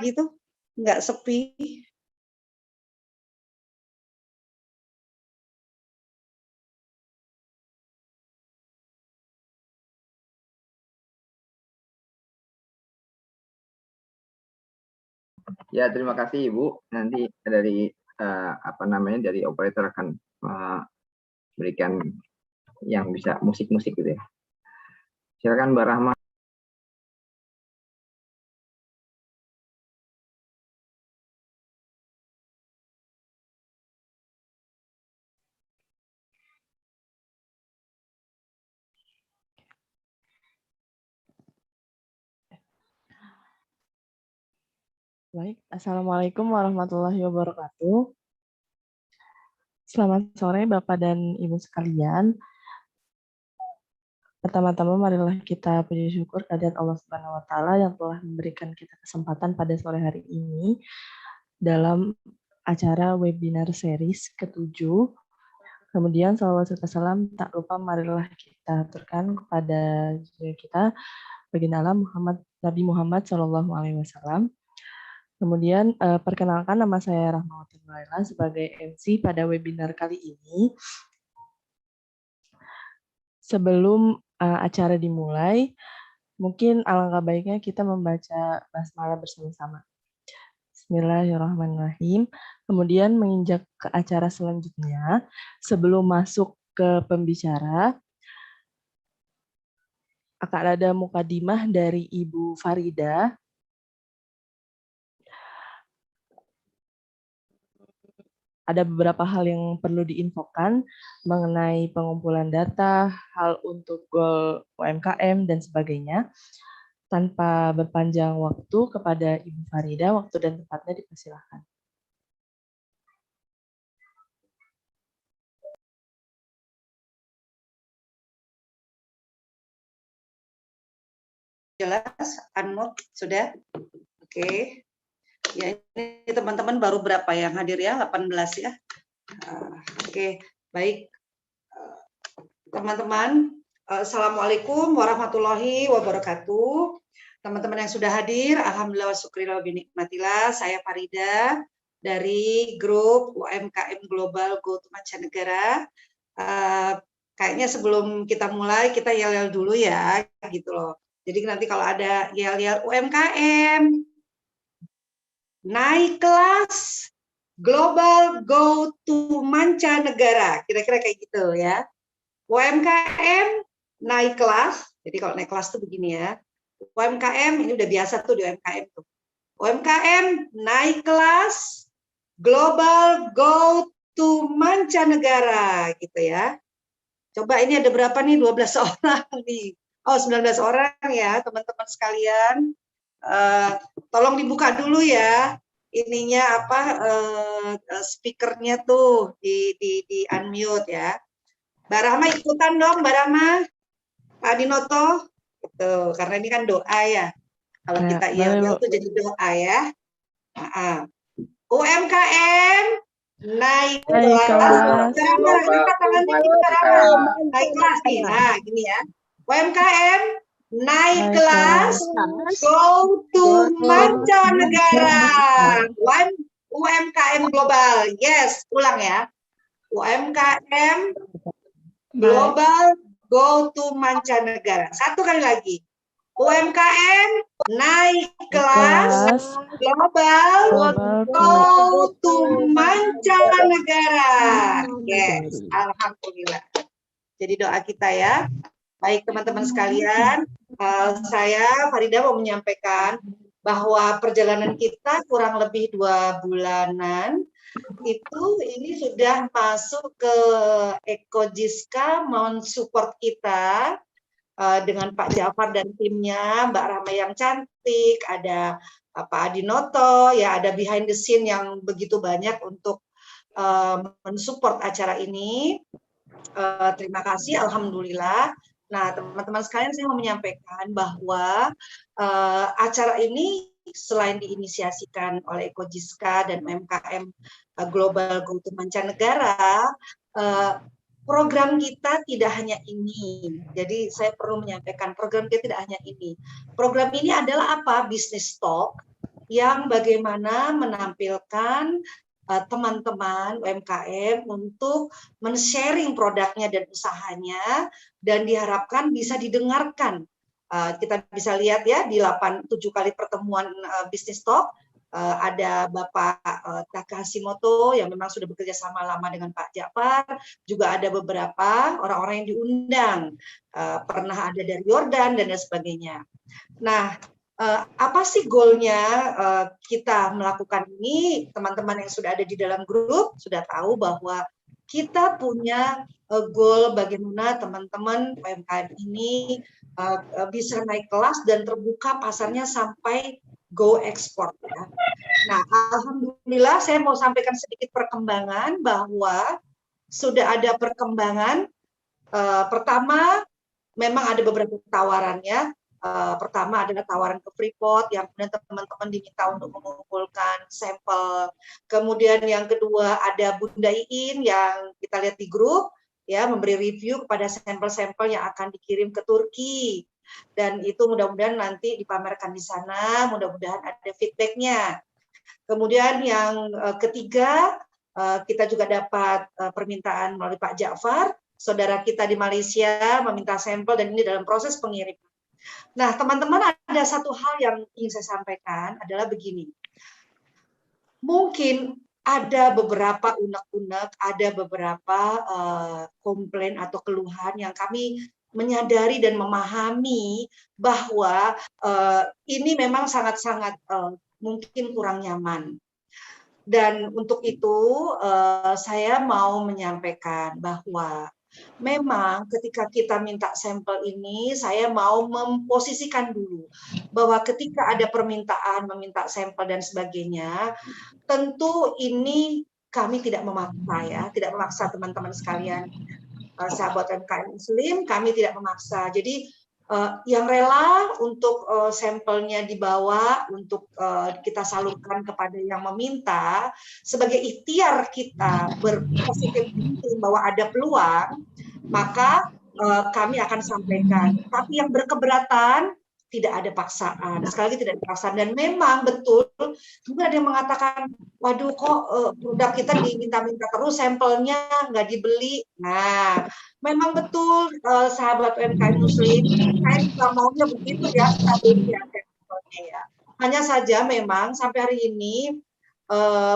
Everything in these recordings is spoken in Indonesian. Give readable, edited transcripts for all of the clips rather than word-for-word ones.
gitu, nggak sepi. Ya, terima kasih Ibu. Nanti dari dari operator akan berikan yang bisa musik-musik gitu ya. Silakan Mbak Rahma. Baik, Assalamualaikum warahmatullahi wabarakatuh. Selamat sore Bapak dan Ibu sekalian. Pertama-tama marilah kita puji syukur kehadirat Allah Subhanahu wa taala yang telah memberikan kita kesempatan pada sore hari ini dalam acara webinar series ke-7. Kemudian salawat serta salam tak lupa marilah kita aturkan kepada kita baginda Allah Nabi Muhammad Shallallahu alaihi wasallam. Kemudian perkenalkan, nama saya Rahmawati Nuraila sebagai MC pada webinar kali ini. Sebelum acara dimulai, mungkin alangkah baiknya kita membaca basmalah bersama-sama. Bismillahirrahmanirrahim. Kemudian menginjak ke acara selanjutnya, sebelum masuk ke pembicara, akan ada mukadimah dari Ibu Farida. Ada beberapa hal yang perlu diinfokan mengenai pengumpulan data, hal untuk goal UMKM, dan sebagainya. Tanpa berpanjang waktu, kepada Ibu Farida, waktu dan tempatnya dipersilakan. Jelas, unmute sudah? Oke. Ya, ini teman-teman baru berapa yang hadir ya? 18 ya. Oke, baik. Teman-teman, Assalamualaikum warahmatullahi wabarakatuh. Teman-teman yang sudah hadir, alhamdulillah wa syukurillah wa binikmatillah. Saya Farida dari grup UMKM Global Go to Mancanegara. Kayaknya sebelum kita mulai, kita yel-yel dulu ya, gitu loh. Jadi nanti kalau ada yel-yel UMKM, naik kelas, Global Go to Mancanegara, kira-kira kayak gitu ya. UMKM naik kelas, jadi kalau naik kelas tuh begini ya. UMKM ini udah biasa tuh di UMKM tuh. UMKM naik kelas, Global Go to Mancanegara gitu ya. Coba ini ada berapa nih? 12 orang nih. Oh, 19 orang ya, teman-teman sekalian. Tolong dibuka dulu ya. Ininya apa? Speakernya tuh di unmute ya. Mbak Rahma ikutan dong, Mbak Rahma. Pak Dinoto. Gitu, karena ini kan doa ya. Kalau kita yel-yel tuh jadi doa ya. UMKM naik kelas. Naik kelas nih. Nah, gini ya. UMKM naik kelas, go to mancanegara. UMKM global. Yes, ulang ya. UMKM global go to mancanegara. Satu kali lagi. UMKM naik kelas, global go to mancanegara. Yes, alhamdulillah. Jadi doa kita ya. Baik teman-teman sekalian, saya Farida mau menyampaikan bahwa perjalanan kita kurang lebih 2 bulanan itu ini sudah masuk ke Ekojiska mensupport kita dengan Pak Jafar dan timnya, Mbak Rahma yang cantik, ada Pak Adinoto, ya ada behind the scene yang begitu banyak untuk mensupport acara ini. Terima kasih, alhamdulillah. Nah, teman-teman sekalian, saya mau menyampaikan bahwa acara ini selain diinisiasikan oleh Ekojiska dan UMKM Global Go to Mancanegara, program kita tidak hanya ini. Jadi saya perlu menyampaikan program kita tidak hanya ini. Program ini adalah apa? Business Talk yang bagaimana menampilkan teman-teman UMKM untuk men-sharing produknya dan usahanya, dan diharapkan bisa didengarkan. Kita bisa lihat ya di 7 kali pertemuan Business Talk, ada Bapak Taka Hashimoto yang memang sudah bekerja sama lama dengan Pak Ja'far, juga ada beberapa orang-orang yang diundang, pernah ada dari Yordan dan lain sebagainya. Nah, apa sih goalnya kita melakukan ini? Teman-teman yang sudah ada di dalam grup sudah tahu bahwa kita punya goal bagaimana teman-teman UMKM ini bisa naik kelas dan terbuka pasarnya sampai go ekspor. Ya. Nah, alhamdulillah saya mau sampaikan sedikit perkembangan bahwa sudah ada perkembangan. Pertama, memang ada beberapa tawarannya. Pertama adalah tawaran ke Freeport yang kemudian teman-teman diminta untuk mengumpulkan sampel. Kemudian yang kedua ada Bunda Iin yang kita lihat di grup ya, memberi review kepada sampel-sampel yang akan dikirim ke Turki. Dan itu mudah-mudahan nanti dipamerkan di sana, mudah-mudahan ada feedbacknya. Kemudian yang ketiga, kita juga dapat permintaan melalui Pak Ja'far, saudara kita di Malaysia meminta sampel dan ini dalam proses pengiriman. Nah, teman-teman, ada satu hal yang ingin saya sampaikan adalah begini. Mungkin ada beberapa unek-unek, ada beberapa komplain atau keluhan yang kami menyadari dan memahami bahwa ini memang sangat-sangat mungkin kurang nyaman. Dan untuk itu saya mau menyampaikan bahwa memang ketika kita minta sampel ini, saya mau memposisikan dulu bahwa ketika ada permintaan meminta sampel dan sebagainya, tentu ini kami tidak memaksa ya, tidak memaksa teman-teman sekalian, sahabat UMKM Muslim, kami tidak memaksa. Jadi yang rela untuk sampelnya dibawa untuk kita salurkan kepada yang meminta sebagai ikhtiar kita berpositif bahwa ada peluang, maka kami akan sampaikan. Tapi yang berkeberatan tidak ada paksaan, sekali lagi tidak ada paksaan. Dan memang betul, mungkin ada yang mengatakan, waduh kok produk kita diminta-minta terus, sampelnya nggak dibeli. Nah, memang betul sahabat UMKM Muslim, saya juga maunya begitu ya, ya. Hanya saja memang sampai hari ini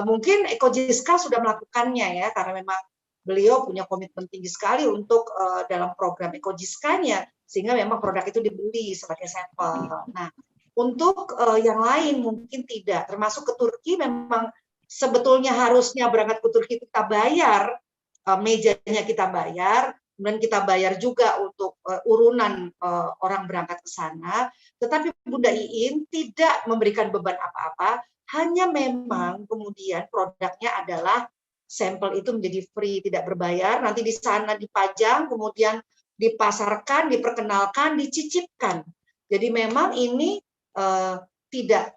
mungkin Ekojiska sudah melakukannya ya, karena memang beliau punya komitmen tinggi sekali untuk dalam program Ekojiskanya, sehingga memang produk itu dibeli sebagai sampel. Nah, untuk yang lain mungkin tidak, termasuk ke Turki memang sebetulnya harusnya berangkat ke Turki kita bayar, mejanya kita bayar, dan kita bayar juga untuk urunan orang berangkat ke sana, tetapi Bunda Iin tidak memberikan beban apa-apa, hanya memang kemudian produknya adalah sampel itu menjadi free, tidak berbayar, nanti di sana dipajang, kemudian dipasarkan, diperkenalkan, dicicipkan. Jadi memang ini tidak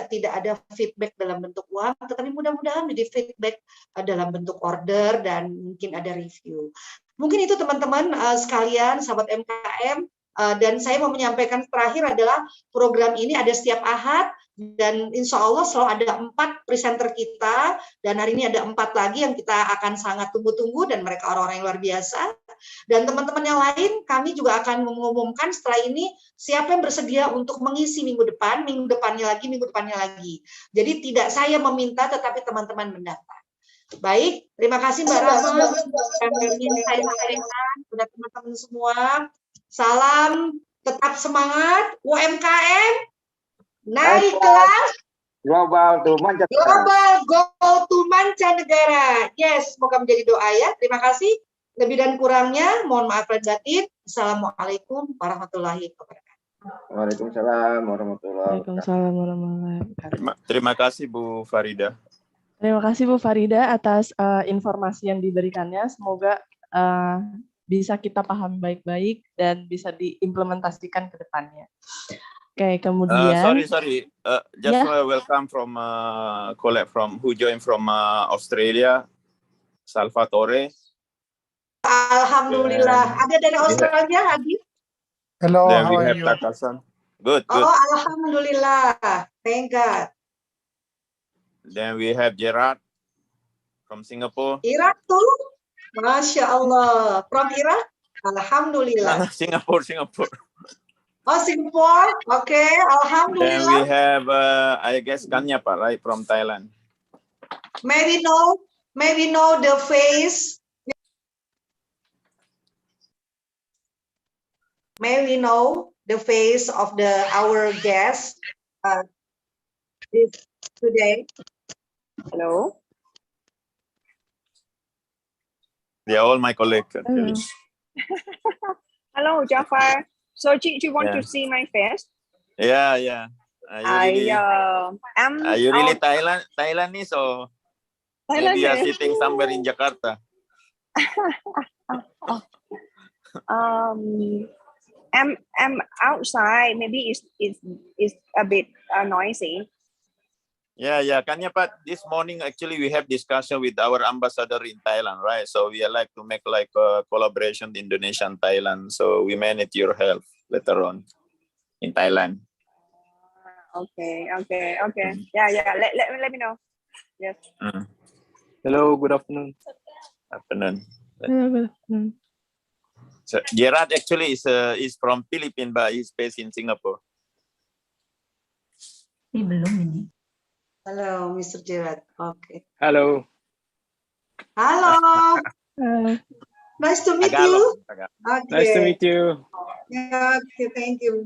ada feedback dalam bentuk uang, tetapi mudah-mudahan jadi feedback dalam bentuk order dan mungkin ada review. Mungkin itu teman-teman sekalian, sahabat MKM, dan saya mau menyampaikan terakhir adalah program ini ada setiap Ahad, dan insya Allah selalu ada 4 presenter kita, dan hari ini ada 4 lagi yang kita akan sangat tunggu-tunggu, dan mereka orang-orang yang luar biasa. Dan teman-teman yang lain, kami juga akan mengumumkan setelah ini siapa yang bersedia untuk mengisi minggu depan, minggu depannya lagi. Jadi tidak saya meminta, tetapi teman-teman mendaftar. Baik, terima kasih Mbak Rama. Saya sampaikan kepada teman-teman semua. Salam, tetap semangat, UMKM, naik kelas. Global to mancanegara. Global go to mancanegara. Yes, semoga menjadi doa ya. Terima kasih. Lebih dan kurangnya, mohon maaf lahir batin. Assalamualaikum warahmatullahi wabarakatuh. Waalaikumsalam warahmatullahi wabarakatuh. Terima kasih Bu Farida. Terima kasih Bu Farida atas informasi yang diberikannya. Semoga bisa kita pahami baik-baik dan bisa diimplementasikan ke depannya. Oke, kemudian. Sorry. Just welcome from collect from who joined from Australia, Salvatore. Alhamdulillah. Ada dari Australia hadir? Hello, Then how we are have you? Takasan. Good. Oh, alhamdulillah. Thank God. Then we have Gerard from Singapore. Iraq tuh, Masya Allah. From Iraq? No, Alhamdulillah. Singapore. Oh, Singapore? Okay, Then we Alhamdulillah. have, I guess, Kanyapa, right, from Thailand. Maybe know the face. May we know the face of our guest today? Hello. They are all my colleagues, actually. Hello, Jafar. So, do you want Yeah. to see my face? Yeah. Are you really Thailandese or maybe you are Thailandese. sitting somewhere in Jakarta? I'm outside. Maybe it's a bit noisy. Yeah. Kanyapat, this morning actually we have discussion with our ambassador in Thailand, right? So we are like to make like a collaboration Indonesia and Thailand. So we may need your help later on in Thailand. Okay. Yeah. Let me know. Yes. Hello, good afternoon. Afternoon. Hello, good afternoon. So Gerard actually is from Philippines, but he's based in Singapore. Hello, Mr. Gerard. Okay. Hello. Hello. Nice to meet you. Tagalog. Okay. Nice to meet you. Yeah, okay, thank you.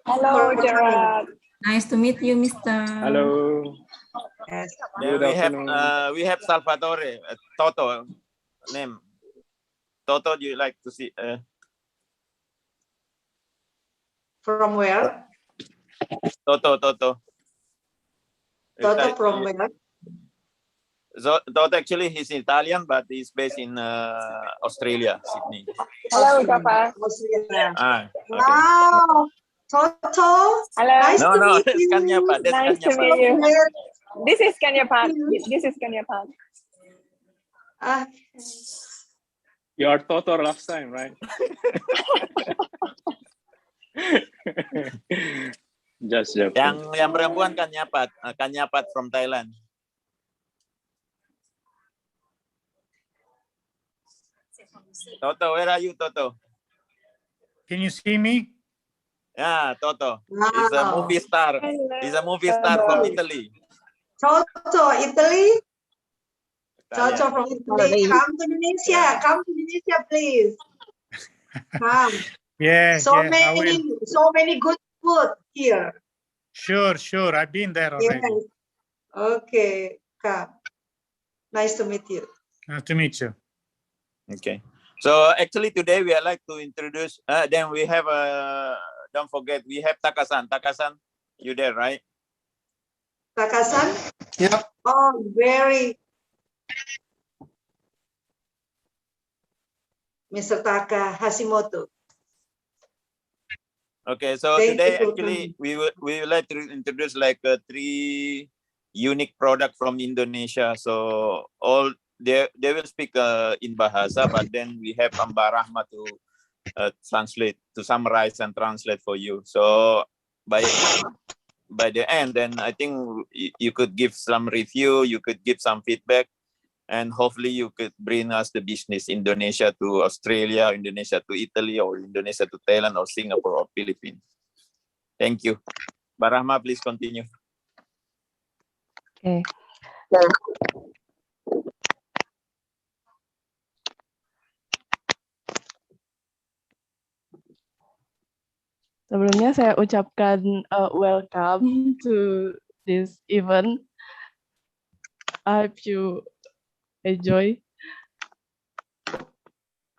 Hello, For coming. Gerard. Nice to meet you, Mr. Hello. Yes. Then Good afternoon. we have Salvatore, Toto name. Toto, do you like to see? From where? Toto. Toto from where? So Toto actually he's Italian, but he's based in Australia, Sydney. Hello, Jafar. Australia. Okay. Wow. Toto. Hello. Nice to No, meet that's you. Kanyapa. That's Nice to Kanyapa. meet you. Where- This is Kanyapan. This is Kanyapan. Ah, You are Toto last time, right? Just joking. Yang perempuan Kanyapat from Thailand. Toto, where are you, Toto? Can you see me? Yeah, Toto. He's a wow. movie star. He's a movie star from Italy. Toto, Italy. Toto Italian. from Italy. Come to Indonesia. Yeah. Come to Indonesia, please. Come. Yeah, So I will. many good food here. Sure. I've been there already. Yes. Okay. Come. Nice to meet you. Nice to meet you. Okay. So actually today we are like to introduce. Then we have don't forget we have Takasan. Takasan, you there, right? Takasan? Yep. Oh, very. Mr. Taka Hashimoto. Okay. So Thank today you for actually coming. we would like to introduce like 3 unique product from Indonesia. So all they will speak in Bahasa, but then we have Mbak Rahma to translate, to summarize and translate for you. So by the end, then I think you could give some review, you could give some feedback, and hopefully you could bring us the business Indonesia to Australia, Indonesia to Italy, or Indonesia to Thailand, or Singapore, or Philippines. Thank you. Mbak Rahma, please continue. Oke. Sebelumnya saya ucapkan welcome to this event. I hope you enjoy.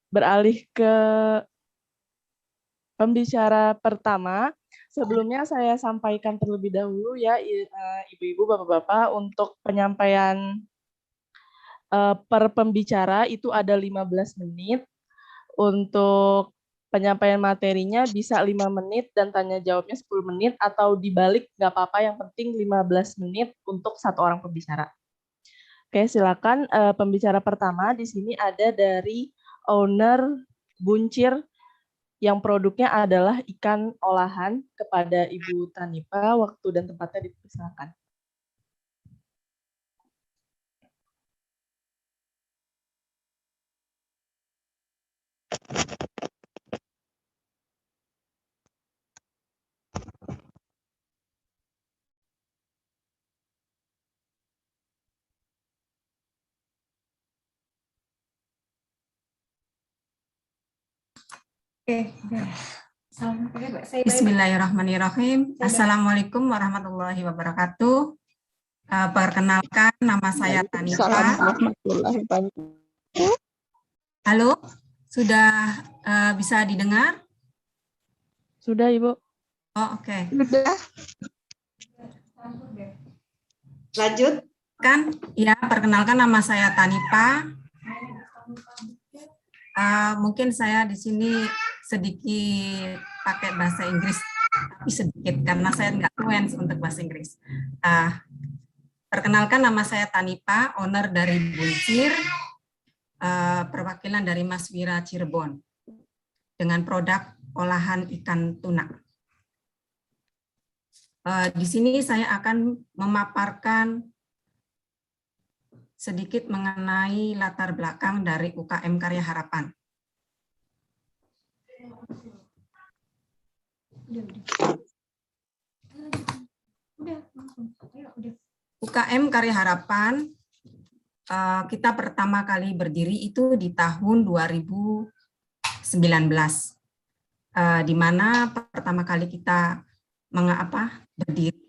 Beralih ke pembicara pertama. Sebelumnya saya sampaikan terlebih dahulu ya ibu-ibu, bapak-bapak, untuk penyampaian per pembicara itu ada 15 menit. Untuk penyampaian materinya bisa 5 menit dan tanya jawabnya 10 menit atau dibalik nggak apa-apa, yang penting 15 menit untuk satu orang pembicara. Oke, silakan pembicara pertama di sini ada dari owner Buncir yang produknya adalah ikan olahan. Kepada Ibu Tanipa, waktu dan tempatnya dipersilakan. Bismillahirrahmanirrahim. Assalamualaikum warahmatullahi wabarakatuh. Perkenalkan, nama saya Tanipa. Halo, sudah bisa didengar? Sudah, Ibu. Oh, oke. Lanjut. Ya, perkenalkan nama saya Tanipa. Mungkin saya di sini sedikit pakai bahasa Inggris, tapi sedikit karena saya nggak fluent untuk bahasa Inggris. Perkenalkan, nama saya Tanipa, owner dari Buncir, perwakilan dari Mas Wira Cirebon, dengan produk olahan ikan tuna. Di sini saya akan memaparkan sedikit mengenai latar belakang dari UKM Karya Harapan. UKM Karya Harapan, kita pertama kali berdiri itu di tahun 2019, di mana pertama kali kita berdiri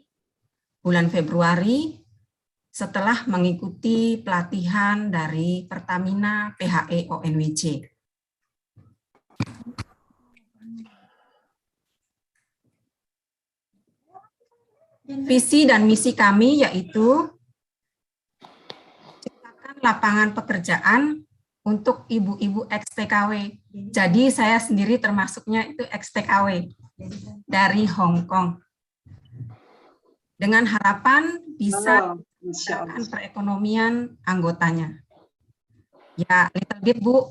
bulan Februari setelah mengikuti pelatihan dari Pertamina PHE ONWC. Visi dan misi kami yaitu ciptakan lapangan pekerjaan untuk ibu-ibu ex-TKW. Jadi saya sendiri termasuknya itu ex-TKW dari Hong Kong. Dengan harapan bisa meningkatkan perekonomian anggotanya. Ya, little bit Bu,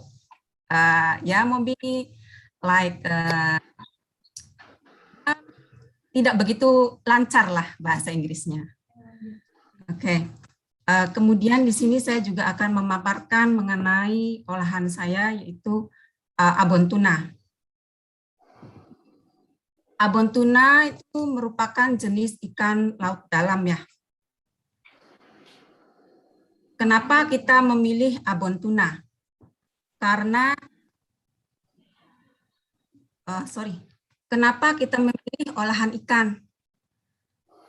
ya maybe like tidak begitu lancar lah bahasa Inggrisnya. Oke. Kemudian di sini saya juga akan memaparkan mengenai olahan saya yaitu abon tuna. Abon tuna itu merupakan jenis ikan laut dalam ya. Kenapa kita memilih abon tuna? Karena, kenapa kita memilih olahan ikan?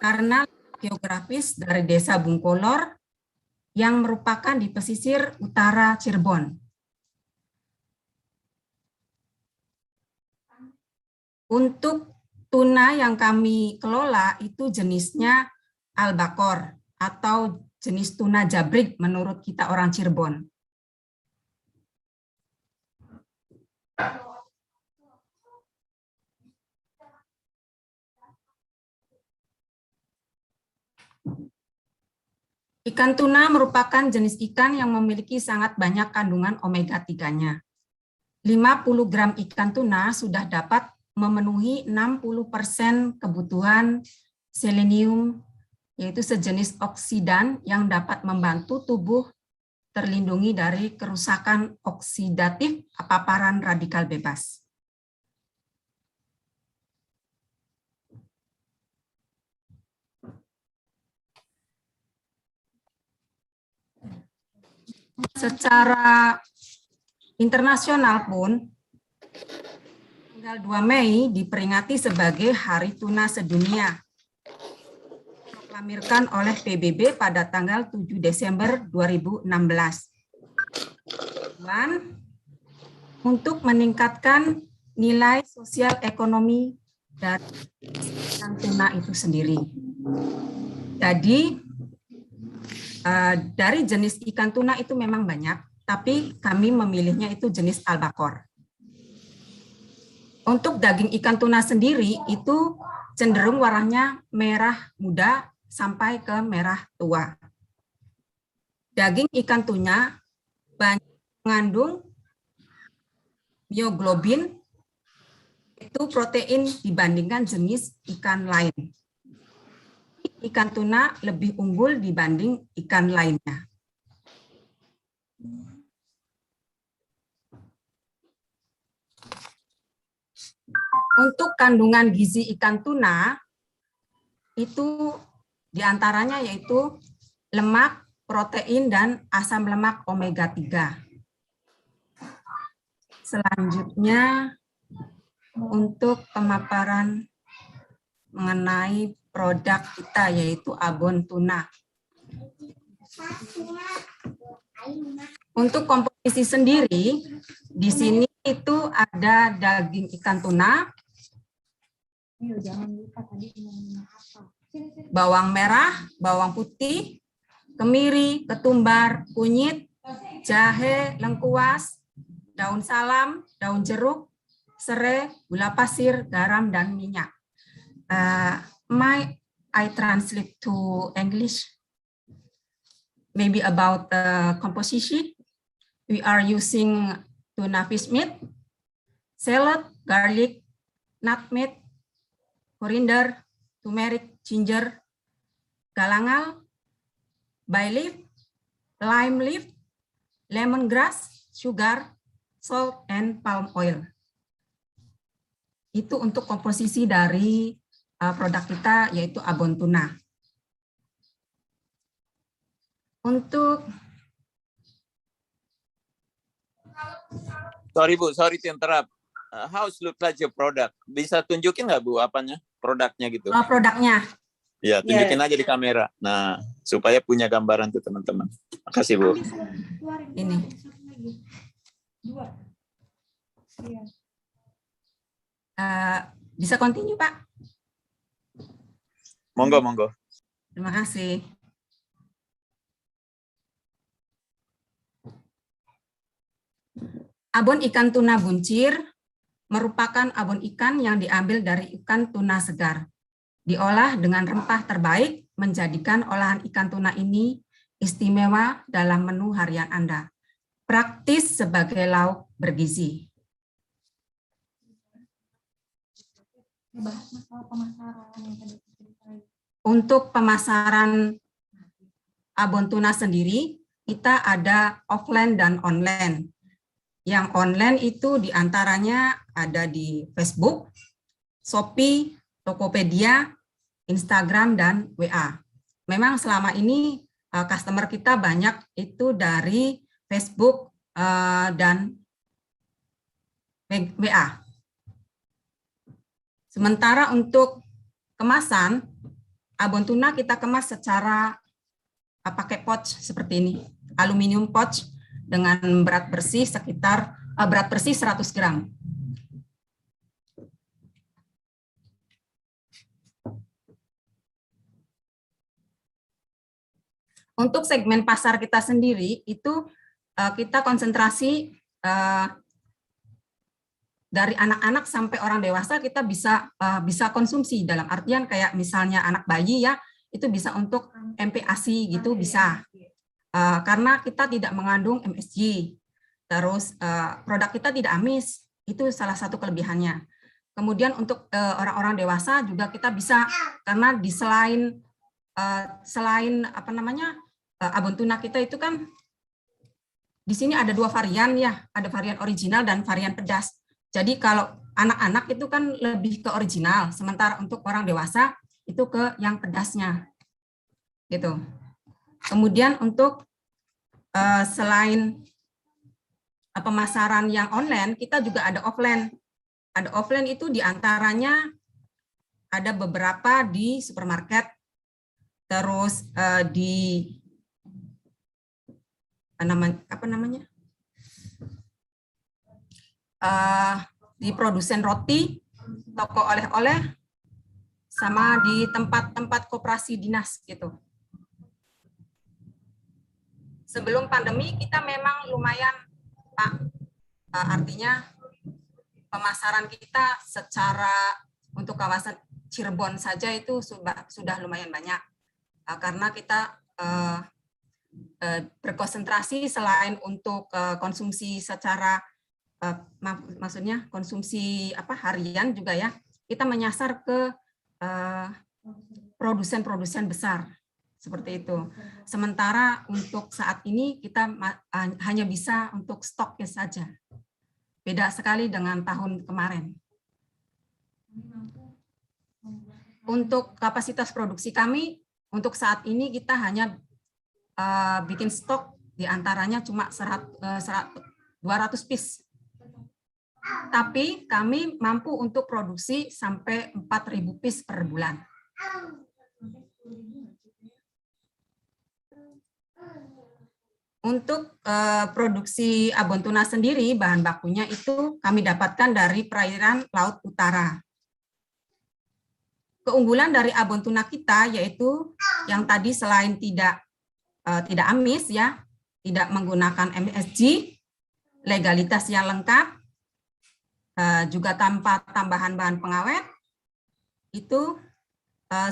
Karena geografis dari Desa Bungkolor yang merupakan di pesisir utara Cirebon. Untuk tuna yang kami kelola itu jenisnya albakor atau jenis tuna jabrik menurut kita orang Cirebon. Ikan tuna merupakan jenis ikan yang memiliki sangat banyak kandungan omega 3-nya. 50 gram ikan tuna sudah dapat memenuhi 60% kebutuhan selenium, yaitu sejenis oksidan yang dapat membantu tubuh terlindungi dari kerusakan oksidatif paparan radikal bebas. Secara internasional pun, tanggal 2 Mei diperingati sebagai Hari Tuna Sedunia, diproklamirkan oleh PBB pada tanggal 7 Desember 2016. Dan untuk meningkatkan nilai sosial ekonomi dari ikan tuna itu sendiri. Jadi, dari jenis ikan tuna itu memang banyak, tapi kami memilihnya itu jenis albakor. Untuk daging ikan tuna sendiri itu cenderung warnanya merah muda sampai ke merah tua. Daging ikan tuna banyak mengandung myoglobin, itu protein dibandingkan jenis ikan lain. Ikan tuna lebih unggul dibanding ikan lainnya. Untuk kandungan gizi ikan tuna, itu diantaranya yaitu lemak, protein, dan asam lemak omega 3. Selanjutnya, untuk pemaparan mengenai produk kita, yaitu abon tuna. Untuk komposisi sendiri, di sini itu ada daging ikan tuna, bawang merah, bawang putih, kemiri, ketumbar, kunyit, jahe, lengkuas, daun salam, daun jeruk, serai, gula pasir, garam, dan minyak. I translate to English. Maybe about the composition. We are using tuna fish meat, salad, garlic, nutmeg, coriander, turmeric, ginger, galangal, bay leaf, lime leaf, lemongrass, sugar, salt, and palm oil. Itu untuk komposisi dari produk kita, yaitu abon tuna. Untuk Sorry Bu, sorry to interrupt. How look like your product? Bisa tunjukin nggak Bu apanya? Produknya gitu. Produknya. Ya, tunjukin aja di kamera. Nah, supaya punya gambaran tuh teman-teman. Makasih Bu. Ini. Bisa continue Pak? Monggo, monggo. Terima kasih. Abon ikan tuna buncir merupakan abon ikan yang diambil dari ikan tuna segar. Diolah dengan rempah terbaik, menjadikan olahan ikan tuna ini istimewa dalam menu harian Anda. Praktis sebagai lauk bergizi. Untuk pemasaran abon tuna sendiri, kita ada offline dan online. Yang online itu diantaranya ada di Facebook, Shopee, Tokopedia, Instagram, dan WA. Memang selama ini customer kita banyak itu dari Facebook dan WA. Sementara untuk kemasan, abon tuna kita kemas secara pakai pouch seperti ini, aluminium pouch dengan berat bersih sekitar 100 gram. Untuk segmen pasar kita sendiri itu kita konsentrasi dari anak-anak sampai orang dewasa kita bisa konsumsi, dalam artian kayak misalnya anak bayi ya itu bisa untuk MPASI gitu bisa. Karena kita tidak mengandung MSG, terus produk kita tidak amis, itu salah satu kelebihannya. Kemudian untuk orang-orang dewasa juga kita bisa, karena di selain apa namanya abon tuna kita itu kan di sini ada 2 varian ya, ada varian original dan varian pedas. Jadi kalau anak-anak itu kan lebih ke original, sementara untuk orang dewasa itu ke yang pedasnya, gitu. Kemudian untuk selain pemasaran yang online, kita juga ada offline. Ada offline itu diantaranya ada beberapa di supermarket, terus di di produsen roti, toko oleh-oleh, sama di tempat-tempat koperasi dinas gitu. Sebelum pandemi kita memang lumayan, Pak, artinya pemasaran kita secara untuk kawasan Cirebon saja itu sudah lumayan banyak, karena kita berkonsentrasi selain untuk konsumsi secara maksudnya konsumsi harian juga ya, kita menyasar ke produsen-produsen besar. Seperti itu. Sementara untuk saat ini kita hanya bisa untuk stoknya saja. Beda sekali dengan tahun kemarin. Untuk kapasitas produksi kami, untuk saat ini kita hanya bikin stok diantaranya cuma 200 piece. tapi kami mampu untuk produksi sampai 4.000 piece per bulan. Untuk produksi abon tuna sendiri, bahan bakunya itu kami dapatkan dari perairan Laut Utara. Keunggulan dari abon tuna kita yaitu yang tadi selain tidak amis ya, tidak menggunakan MSG, legalitas yang lengkap, juga tanpa tambahan bahan pengawet, itu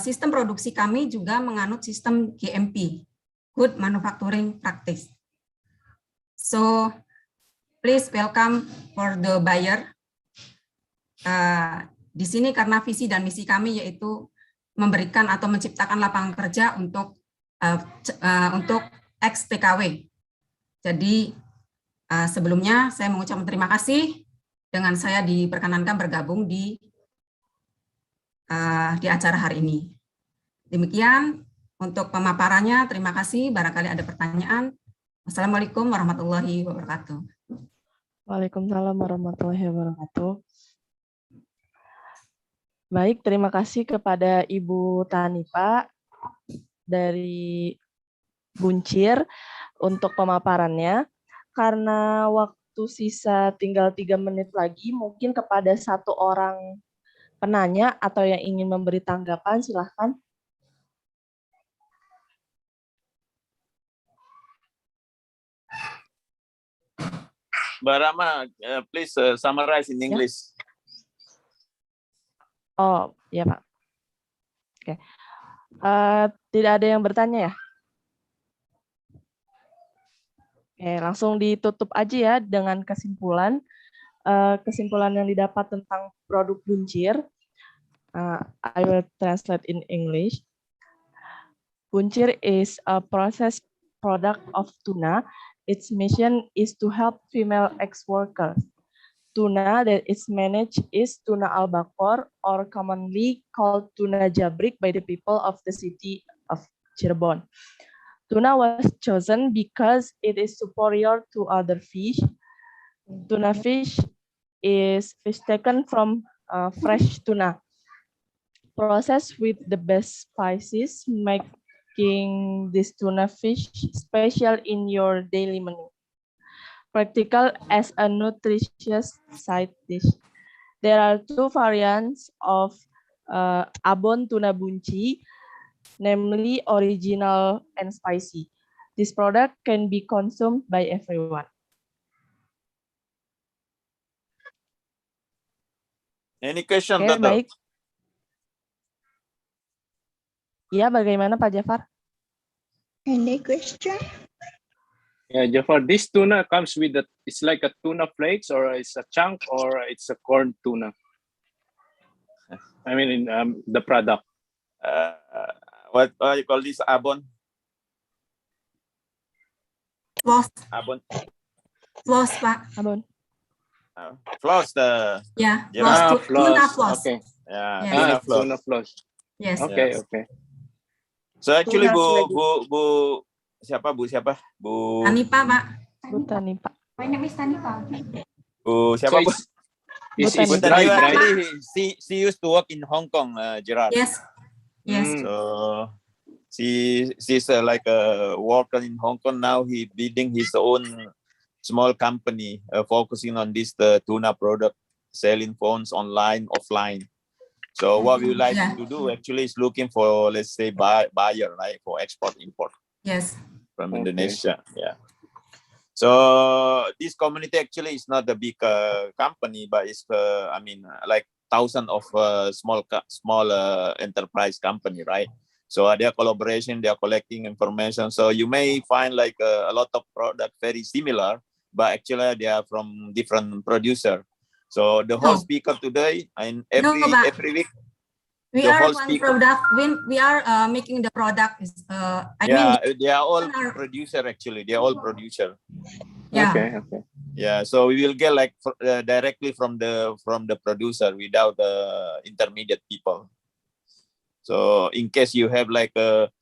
sistem produksi kami juga menganut sistem GMP, Good Manufacturing Practice. So, please welcome for the buyer. Di sini karena visi dan misi kami yaitu memberikan atau menciptakan lapangan kerja untuk ex-TKW. Jadi, sebelumnya saya mengucapkan terima kasih dengan saya diperkenankan bergabung di acara hari ini. Demikian untuk pemaparannya, terima kasih. Barangkali ada pertanyaan. Wassalamualaikum warahmatullahi wabarakatuh. Waalaikumsalam warahmatullahi wabarakatuh. Baik, terima kasih kepada Ibu Tanipa dari Buncir untuk pemaparannya. Karena waktu sisa tinggal 3 menit lagi, mungkin kepada satu orang penanya atau yang ingin memberi tanggapan, silahkan. Mbak Rama, please summarize in English. Oh, ya Pak. Oke. Tidak ada yang bertanya ya? Oke, langsung ditutup aja ya dengan kesimpulan. Kesimpulan yang didapat tentang produk Buncir. I will translate in English. Buncir is a processed product of tuna. Its mission is to help female ex-workers. Tuna that is managed is tuna albacore, or commonly called tuna jabrik by the people of the city of Cirebon. Tuna was chosen because it is superior to other fish. Tuna fish is fish taken from fresh tuna, processed with the best spices, making this tuna fish special in your daily menu. Practical as a nutritious side dish. There are 2 variants of abon tuna bunci, namely original and spicy. This product can be consumed by everyone. Any question, Oke, Tato? baik. Ya, bagaimana Pak Jafar? Any question? Yeah, Jafar, this tuna comes with it's like a tuna flakes, or it's a chunk, or it's a corn tuna. I mean, in the product. What you call this, abon? Floss, Abon. floss Pak. Abon. Floss, Ya, Yeah. floss, tuna floss. Okay. yeah, Yes. tuna floss. Tuna floss. Yes. Okay, Yes. okay. So actually, Tuna Bu siapa? Bu Tanipa, Pak. Bu Tanipa. My name is Tanipa. Bu siapa, Bu? It's Bu Bu dry, Tanipa, dry. actually, she used to work in Hong Kong, Gerard. Yes. Yes. Mm. So she's like a worker in Hong Kong now. He building his own small company, focusing on this tuna product, selling phones online, offline. So what we like Yeah. to do actually is looking for, let's say, buyer, right, for export import Yes. from Okay. Indonesia. Yeah. So this community actually is not a big company, but it's like thousands of small enterprise company, right? So their collaboration, they are collecting information. So you may find like a lot of product very similar, but actually they are from different producer. So the whole No. speaker today and No, but every week, we the are whole one speaker- product. When we are making the product is they are all are- producer actually. They are all producer. yeah. Okay, okay. Yeah, so we will get like directly from the producer without the intermediate people. So in case you have like a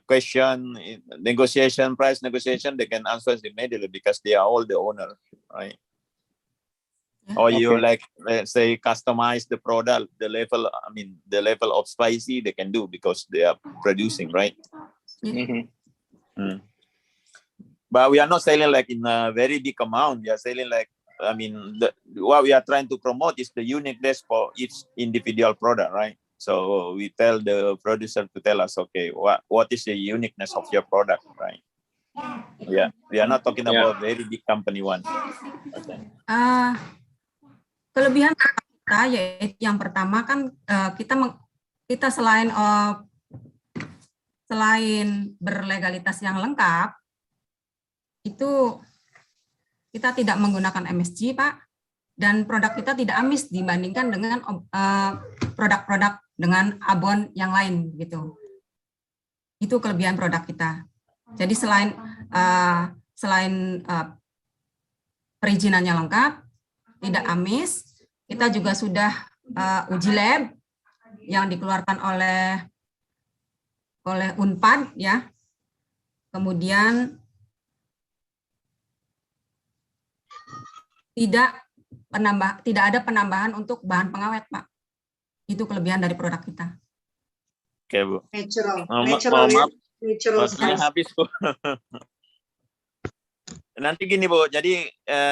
question, price negotiation, they can answer immediately because they are all the owner, right? Or you Okay. like, let's say, customize the product, the level, I mean, the level of spicy they can do because they are producing, right? Mhm. Mm. But we are not selling like in a very big amount. We are selling like, I mean, what we are trying to promote is the uniqueness for each individual product, right? So we tell the producer to tell us, okay, what is the uniqueness of your product, right? Yeah, we are not talking Yeah. about very big company one. Okay. Kelebihan kita yaitu yang pertama kan kita selain berlegalitas yang lengkap, itu kita tidak menggunakan MSG, Pak, dan produk kita tidak amis dibandingkan dengan produk-produk dengan abon yang lain gitu. Itu kelebihan produk kita. Jadi selain perizinannya lengkap, tidak amis, kita juga sudah uji lab yang dikeluarkan oleh Unpad ya. Kemudian tidak ada penambahan untuk bahan pengawet, Pak. Itu kelebihan dari produk kita. Oke, Bu. Natural, Maaf, natural waktunya spice. habis, Bu. Nanti gini, Bu. Jadi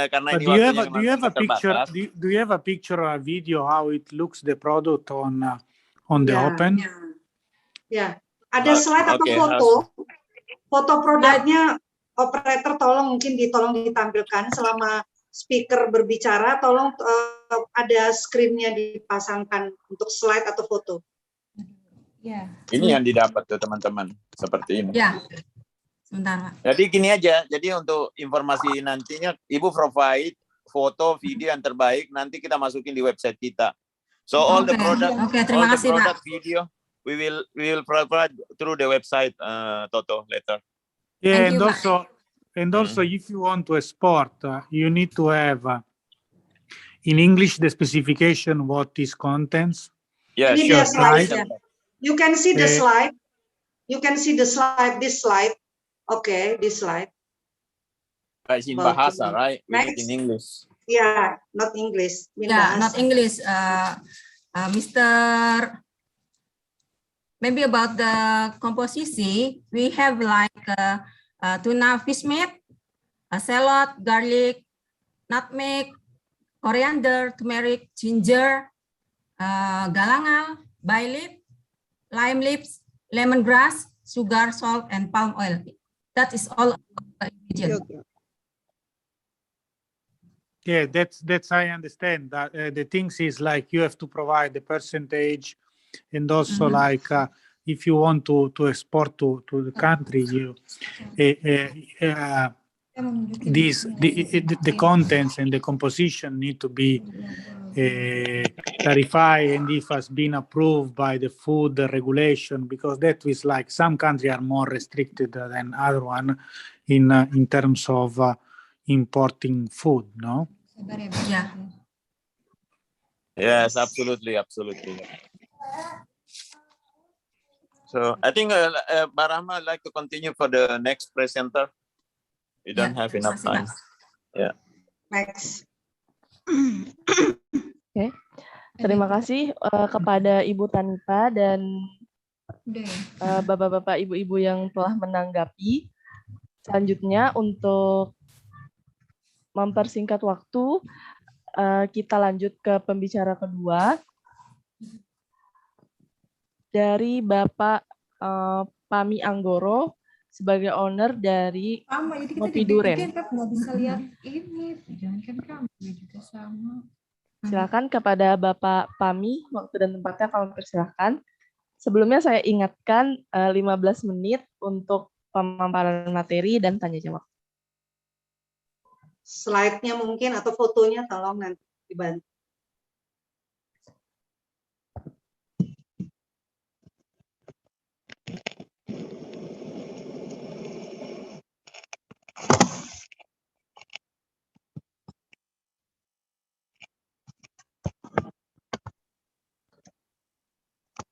karena But ini do you waktunya have do you have a picture? terbatas. Do you have a picture or a video how it looks the product on the Ya, open? ya. Ada slide atau Oke, foto produknya. Operator tolong ditampilkan selama speaker berbicara. Tolong ada screen-nya dipasangkan untuk slide atau foto. Ya. Ini yang didapat tuh teman-teman seperti ini. Ya. Sebentar, Pak. Jadi gini aja. Jadi untuk informasi nantinya Ibu provide foto, video yang terbaik, nanti kita masukin di website kita. So all the product, terima kasih, Pak. video we will provide through the website, Toto, later. Yeah, Thank you, and also if you want to export, you need to have in English the specification what is contents. Yeah, Ini sure. dia slide-nya. You can see the slide. You can see the slide. This slide. Okay, this slide. It's in Bahasa, right? We need Next. in English. Yeah, not English. Yeah, not English. Mr. Maybe about the composition, we have like tuna fish meat, a salad, garlic, nutmeg, coriander, turmeric, ginger, galangal, bay leaf, lime leaves, lemongrass, sugar, salt, and palm oil. That is all ingredient. Yeah, that's I understand that the things is like you have to provide the percentage, and also like if you want to export to the country, you the contents and the composition need to be clarified, and if has been approved by the food regulation, because that is like some countries are more restricted than other one in terms of importing food, no? Yeah. Yes, absolutely. So I think Barahma would like to continue for the next presenter. We don't have enough time. Yeah. Next. Oke. Terima kasih kepada Ibu Tanipa dan bapak-bapak, ibu-ibu yang telah menanggapi. Selanjutnya untuk mempersingkat waktu, kita lanjut ke pembicara kedua dari Bapak Pami Anggoro sebagai owner dari Ngopi Duren. Silakan kepada Bapak Pami, waktu dan tempatnya kami persilahkan. Sebelumnya saya ingatkan 15 menit untuk pemaparan materi dan tanya jawab. Slide-nya mungkin atau fotonya tolong nanti dibantu.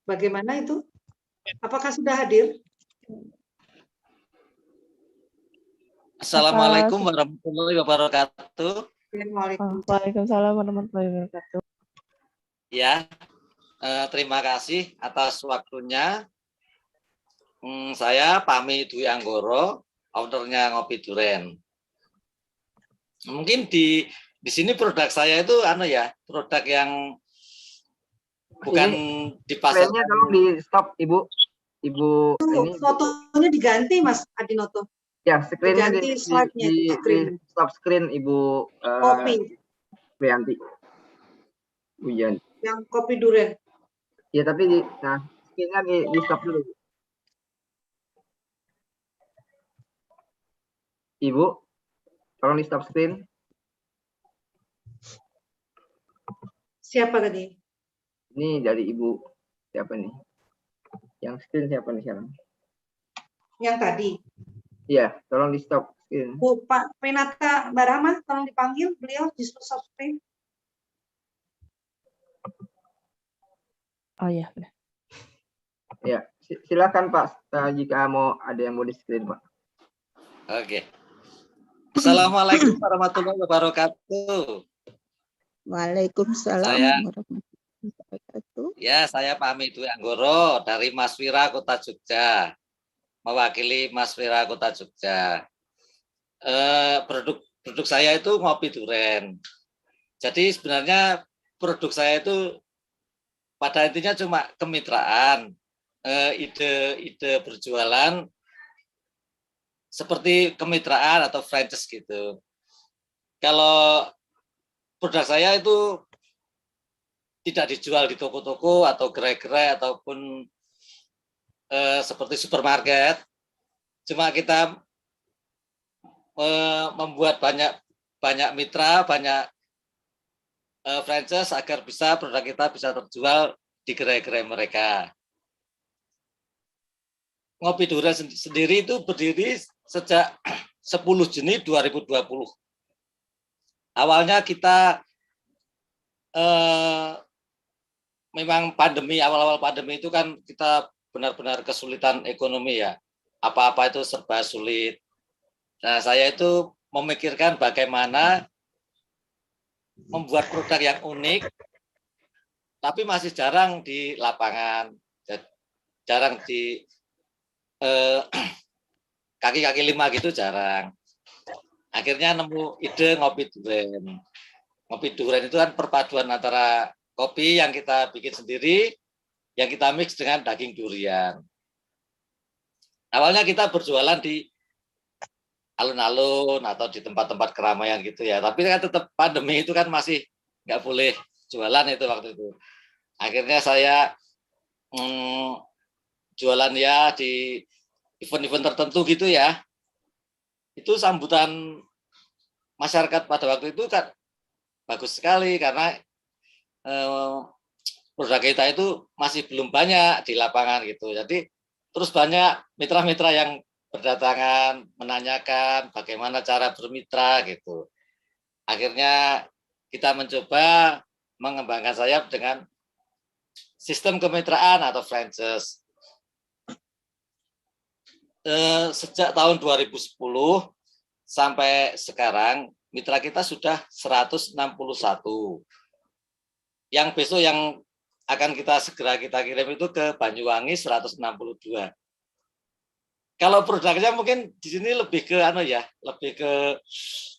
Bagaimana itu? Apakah sudah hadir? Assalamualaikum warahmatullahi wabarakatuh. Waalaikumsalam warahmatullahi wabarakatuh. Ya, terima kasih atas waktunya. Saya Pami Dwi Anggoro, ownernya Ngopi Duren. Mungkin di sini produk saya itu produk yang bukan di pasar. Screen-nya tolong di stop Ibu. Ini fotonya diganti Mas Adinoto. ya, screen-nya Diganti di slide-nya, screen. stop screen Ibu Kopi Priyanti. Ujian. yang Kopi Duren. Ya, tapi screen-nya di stop dulu. Ibu, tolong di stop screen. Siapa tadi? Ini dari Ibu. Siapa nih? Yang screen siapa nih sekarang? Yang tadi. Iya, tolong di stop screen. Bu, Pak Renata Mbak Rahma, tolong dipanggil beliau di stop screen. Oh iya, benar. Ya, silakan Pak, jika ada yang mau di screen Pak. Oke. Assalamualaikum warahmatullahi wabarakatuh. Waalaikumsalam warahmatullahi wabarakatuh. Ya, saya Pami Dwi Anggoro dari Maswira Kota Jogja. Mewakili Maswira Kota Jogja. Produk saya itu Ngopi Duren. Jadi sebenarnya produk saya itu pada intinya cuma kemitraan, ide berjualan seperti kemitraan atau franchise gitu. Kalau produk saya itu tidak dijual di toko-toko atau gerai-gerai ataupun seperti supermarket. Cuma kita membuat banyak mitra, banyak franchise agar produk kita bisa terjual di gerai-gerai mereka. Ngopi Duren sendiri itu berdiri sejak 10 Juni 2020. Awalnya kita memang awal-awal pandemi itu kan kita benar-benar kesulitan ekonomi ya. Apa-apa itu serba sulit. Nah, saya itu memikirkan bagaimana membuat produk yang unik, tapi masih jarang di lapangan, jarang di kaki-kaki lima gitu jarang. Akhirnya nemu ide Ngopi Duren. Ngopi Duren itu kan perpaduan antara kopi yang kita bikin sendiri, yang kita mix dengan daging durian. Awalnya kita berjualan di alun-alun atau di tempat-tempat keramaian gitu ya. Tapi kan tetap pandemi itu kan masih nggak boleh jualan itu waktu itu. Akhirnya saya jualan ya di event-event tertentu gitu ya. Itu sambutan masyarakat pada waktu itu kan bagus sekali karena produk kita itu masih belum banyak di lapangan gitu. Jadi terus banyak mitra-mitra yang berdatangan menanyakan bagaimana cara bermitra gitu. Akhirnya kita mencoba mengembangkan sayap dengan sistem kemitraan atau franchise. Sejak tahun 2010 sampai sekarang mitra kita sudah 161. Yang besok yang akan kita kirim itu ke Banyuwangi 162. Kalau produknya mungkin di sini lebih ke lebih ke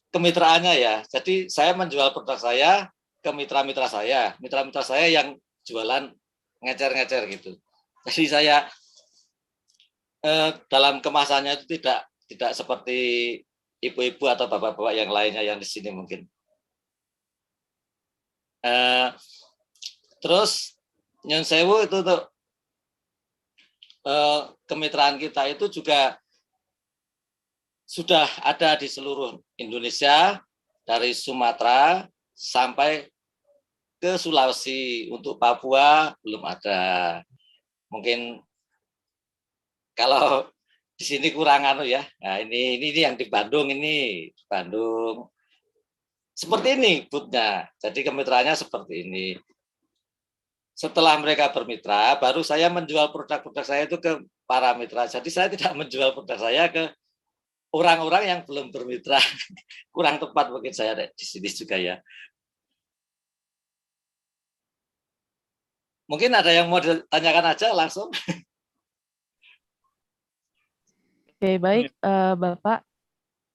kemitraannya ya. Jadi saya menjual produk saya ke mitra-mitra saya yang jualan ngecer-ngecer gitu. Jadi saya dalam kemasannya itu tidak seperti ibu-ibu atau bapak-bapak yang lainnya yang di sini mungkin. Terus Nyun Sewu itu tuh kemitraan kita itu juga sudah ada di seluruh Indonesia, dari Sumatera sampai ke Sulawesi. Untuk Papua belum ada. Mungkin kalau di sini kurang ya. Nah, ini yang di Bandung ini. Bandung. Seperti ini booth-nya. Jadi kemitraannya seperti ini. Setelah mereka bermitra, baru saya menjual produk-produk saya itu ke para mitra. Jadi saya tidak menjual produk saya ke orang-orang yang belum bermitra. Kurang tepat mungkin saya di sini juga ya. Mungkin ada yang mau ditanyakan aja langsung. Oke, baik Bapak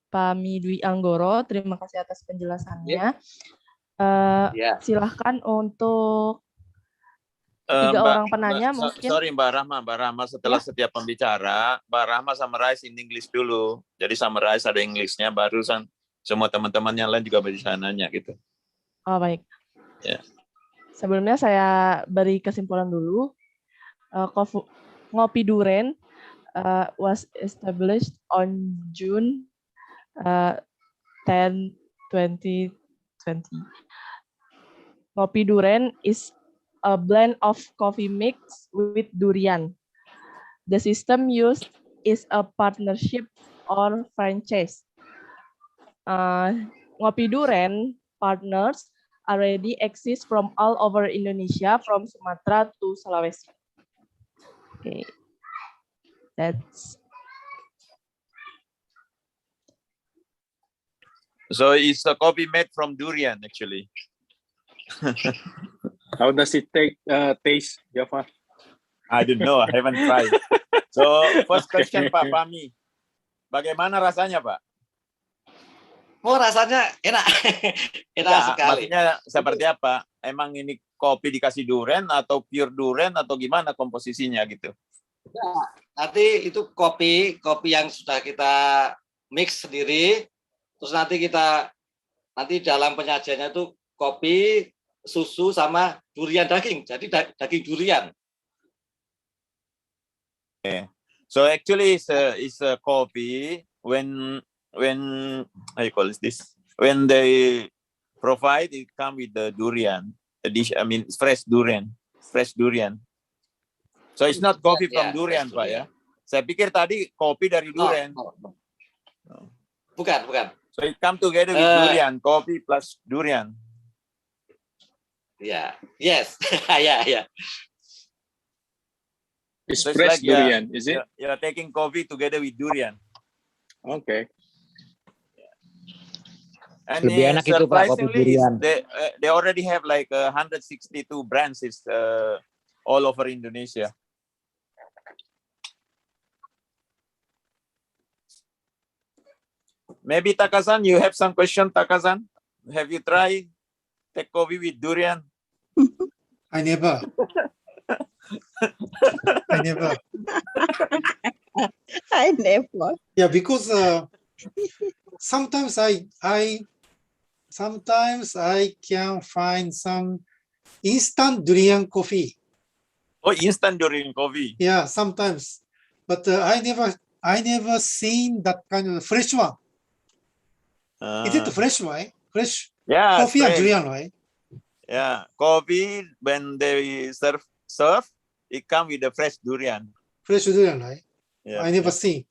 Pami Dwi Anggoro, terima kasih atas penjelasannya. Silahkan untuk 3 orang penanya mungkin. Sorry Mbak Rahma setelah setiap pembicara, Mbak Rahma summarize in English dulu. Jadi summarize ada Englishnya, barusan semua teman-teman yang lain juga bisa nanya gitu. Oh baik. Ya. Sebelumnya saya beri kesimpulan dulu. Ngopi Duren was established on June 10, 2020. Ngopi Duren is a blend of coffee mix with durian. The system used is a partnership or franchise. Ngopi Duren partners already exist from all over Indonesia, from Sumatera to Sulawesi. Okay, that's. So it's a coffee made from durian actually. How does it taste, Java? I don't know, I haven't tried. So first question Pak Pami, bagaimana rasanya Pak? Oh rasanya enak, enak sekali. Maksudnya seperti apa? Emang ini kopi dikasih durian atau pure durian atau gimana komposisinya gitu? Ya, nanti itu kopi yang sudah kita mix sendiri, terus nanti dalam penyajiannya itu kopi, susu sama durian daging, jadi daging durian. Okay. So actually it's a coffee when how you call this? When they provide, it come with the durian, a dish. I mean, fresh durian. So it's not coffee from durian, Pak ya? Saya pikir tadi kopi dari durian. No. Bukan. So it come together with durian, coffee plus durian. Yeah. Yes. Yeah. It's So fresh like, durian, is it? You're taking coffee together with durian. Okay. And Lebih enak itu Pak, kopi durian. They already have like 162 branches all over Indonesia. Maybe Takazan, you have some question, Takazan? Have you tried take coffee with durian? I never. I never. Yeah, because sometimes I can find some instant durian coffee. Oh, instant durian coffee. Yeah, sometimes, but I never seen that kind of fresh one. Is it fresh, right? Fresh coffee and durian, right? Yeah, coffee when they serve, it come with the fresh durian. Fresh durian, right? Yeah, I never seen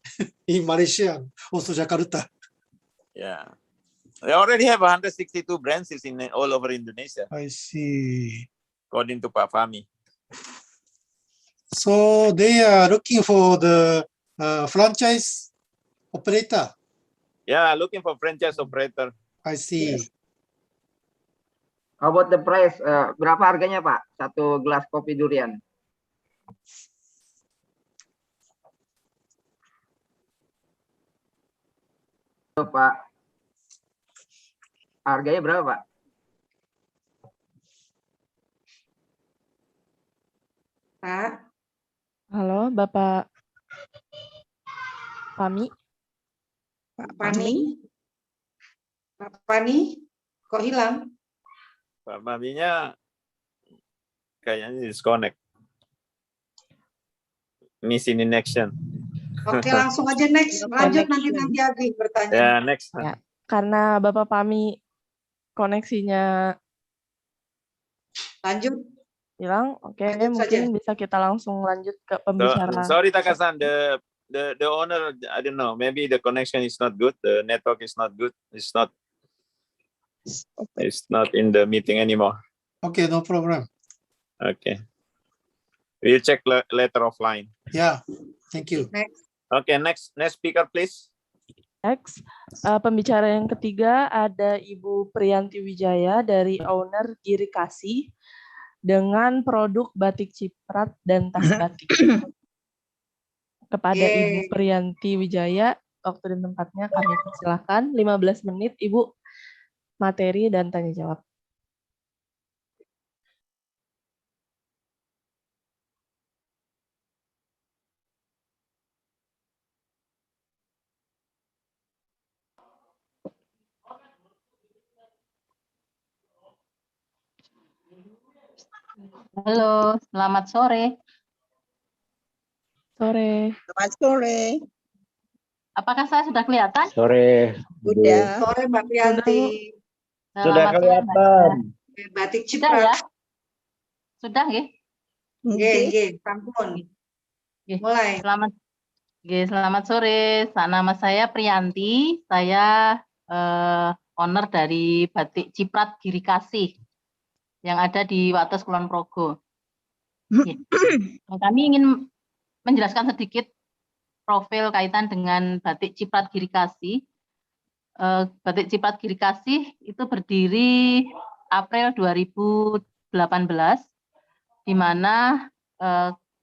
in Malaysia, also Jakarta. Yeah. They already have 162 branches in all over Indonesia. I see. According to Pak Fahmi. So they are looking for the franchise operator. Yeah, looking for franchise operator. I see. Yes. How about the price? Berapa harganya Pak? Satu gelas kopi durian. Pak, harganya berapa Pak? Pak. Halo, Bapak Pami. Pak Pani, kok hilang? Pak Fahminya kayaknya disconnect. Missing in action. Oke, langsung aja next. Lanjut nanti Agri bertanya. Ya, next. Ya, karena Bapak Pami koneksinya lanjut hilang, oke, mungkin bisa kita langsung lanjut ke pembicara. Sorry Takasan, the owner, I don't know, maybe the connection is not good, the network is not good, it's not in the meeting anymore. Okay, no problem. Okay. We'll check later offline. Yeah, thank you. Next. Okay, next speaker, please. Next, pembicara yang ketiga ada Ibu Priyanti Wijaya dari owner Giri Kasih dengan produk batik ciprat dan tas batik. Kepada Ibu Priyanti Wijaya, waktu dan tempatnya kami persilahkan 15 menit Ibu materi dan tanya jawab. Halo, selamat sore. Sore. Selamat sore. Apakah saya sudah kelihatan? Sore. Udah. Sore Mbak Priyanti. Sudah Selamat sore, Mbak kelihatan. Ida. Batik Sudah ciprat. ya? Sudah, nggih? Nggih, sampun. Nggih. Mulai. Selamat sore. Nama saya Priyanti. Saya owner dari Batik Ciprat Giri Kasih yang ada di Wates Kulon Progo. Kami ingin menjelaskan sedikit profil kaitan dengan Batik Ciprat Giri Kasih. Batik Ciprat Giri Kasih itu berdiri April 2018, di mana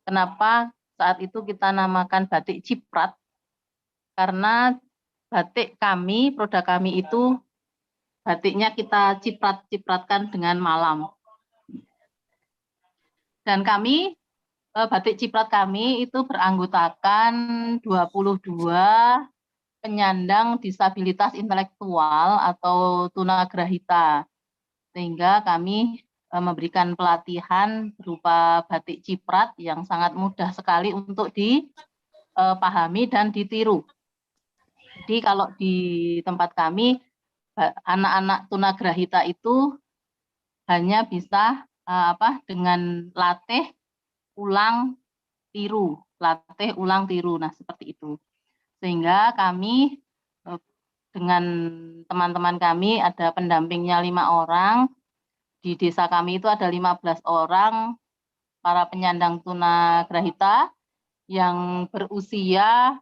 kenapa saat itu kita namakan batik ciprat, karena batik kami, produk kami itu batiknya kita cipratkan dengan malam. Dan kami, batik ciprat kami itu beranggotakan 22 penyandang disabilitas intelektual atau tunagrahita. Sehingga kami memberikan pelatihan berupa batik ciprat yang sangat mudah sekali untuk dipahami dan ditiru. Jadi kalau di tempat kami, anak-anak tunagrahita itu hanya bisa dengan latih ulang tiru, Nah, seperti itu. Sehingga kami dengan teman-teman kami ada pendampingnya 5 orang. Di desa kami itu ada 15 orang para penyandang tunagrahita yang berusia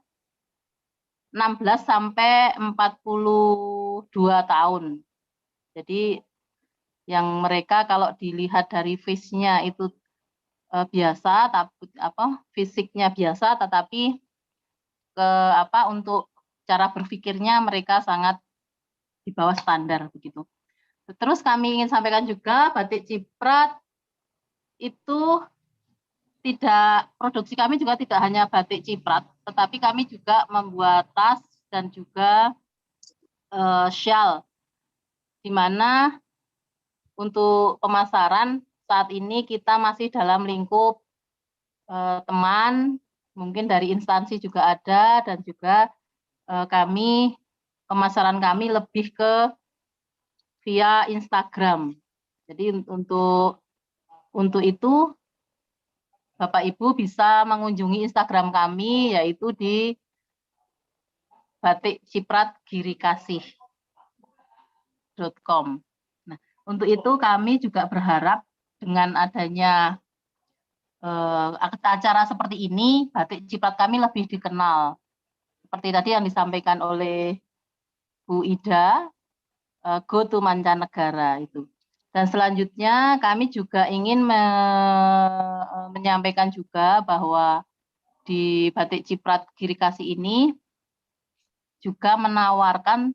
16 sampai 42 tahun. Jadi yang mereka kalau dilihat dari face-nya itu biasa, tapi fisiknya biasa, tetapi untuk cara berpikirnya mereka sangat di bawah standar begitu. Terus kami ingin sampaikan juga batik ciprat itu produksi kami juga tidak hanya batik ciprat, tetapi kami juga membuat tas dan juga shawl, di mana untuk pemasaran saat ini kita masih dalam lingkup teman, mungkin dari instansi juga ada, dan juga pemasaran kami lebih ke via Instagram. Jadi untuk itu Bapak Ibu bisa mengunjungi Instagram kami, yaitu di batikcipratgirikasih.com. Nah, untuk itu kami juga berharap dengan adanya acara seperti ini, batik ciprat kami lebih dikenal. Seperti tadi yang disampaikan oleh Bu Ida, go to mancanegara itu. Dan selanjutnya kami juga ingin menyampaikan juga bahwa di batik ciprat Giri Kasih ini juga menawarkan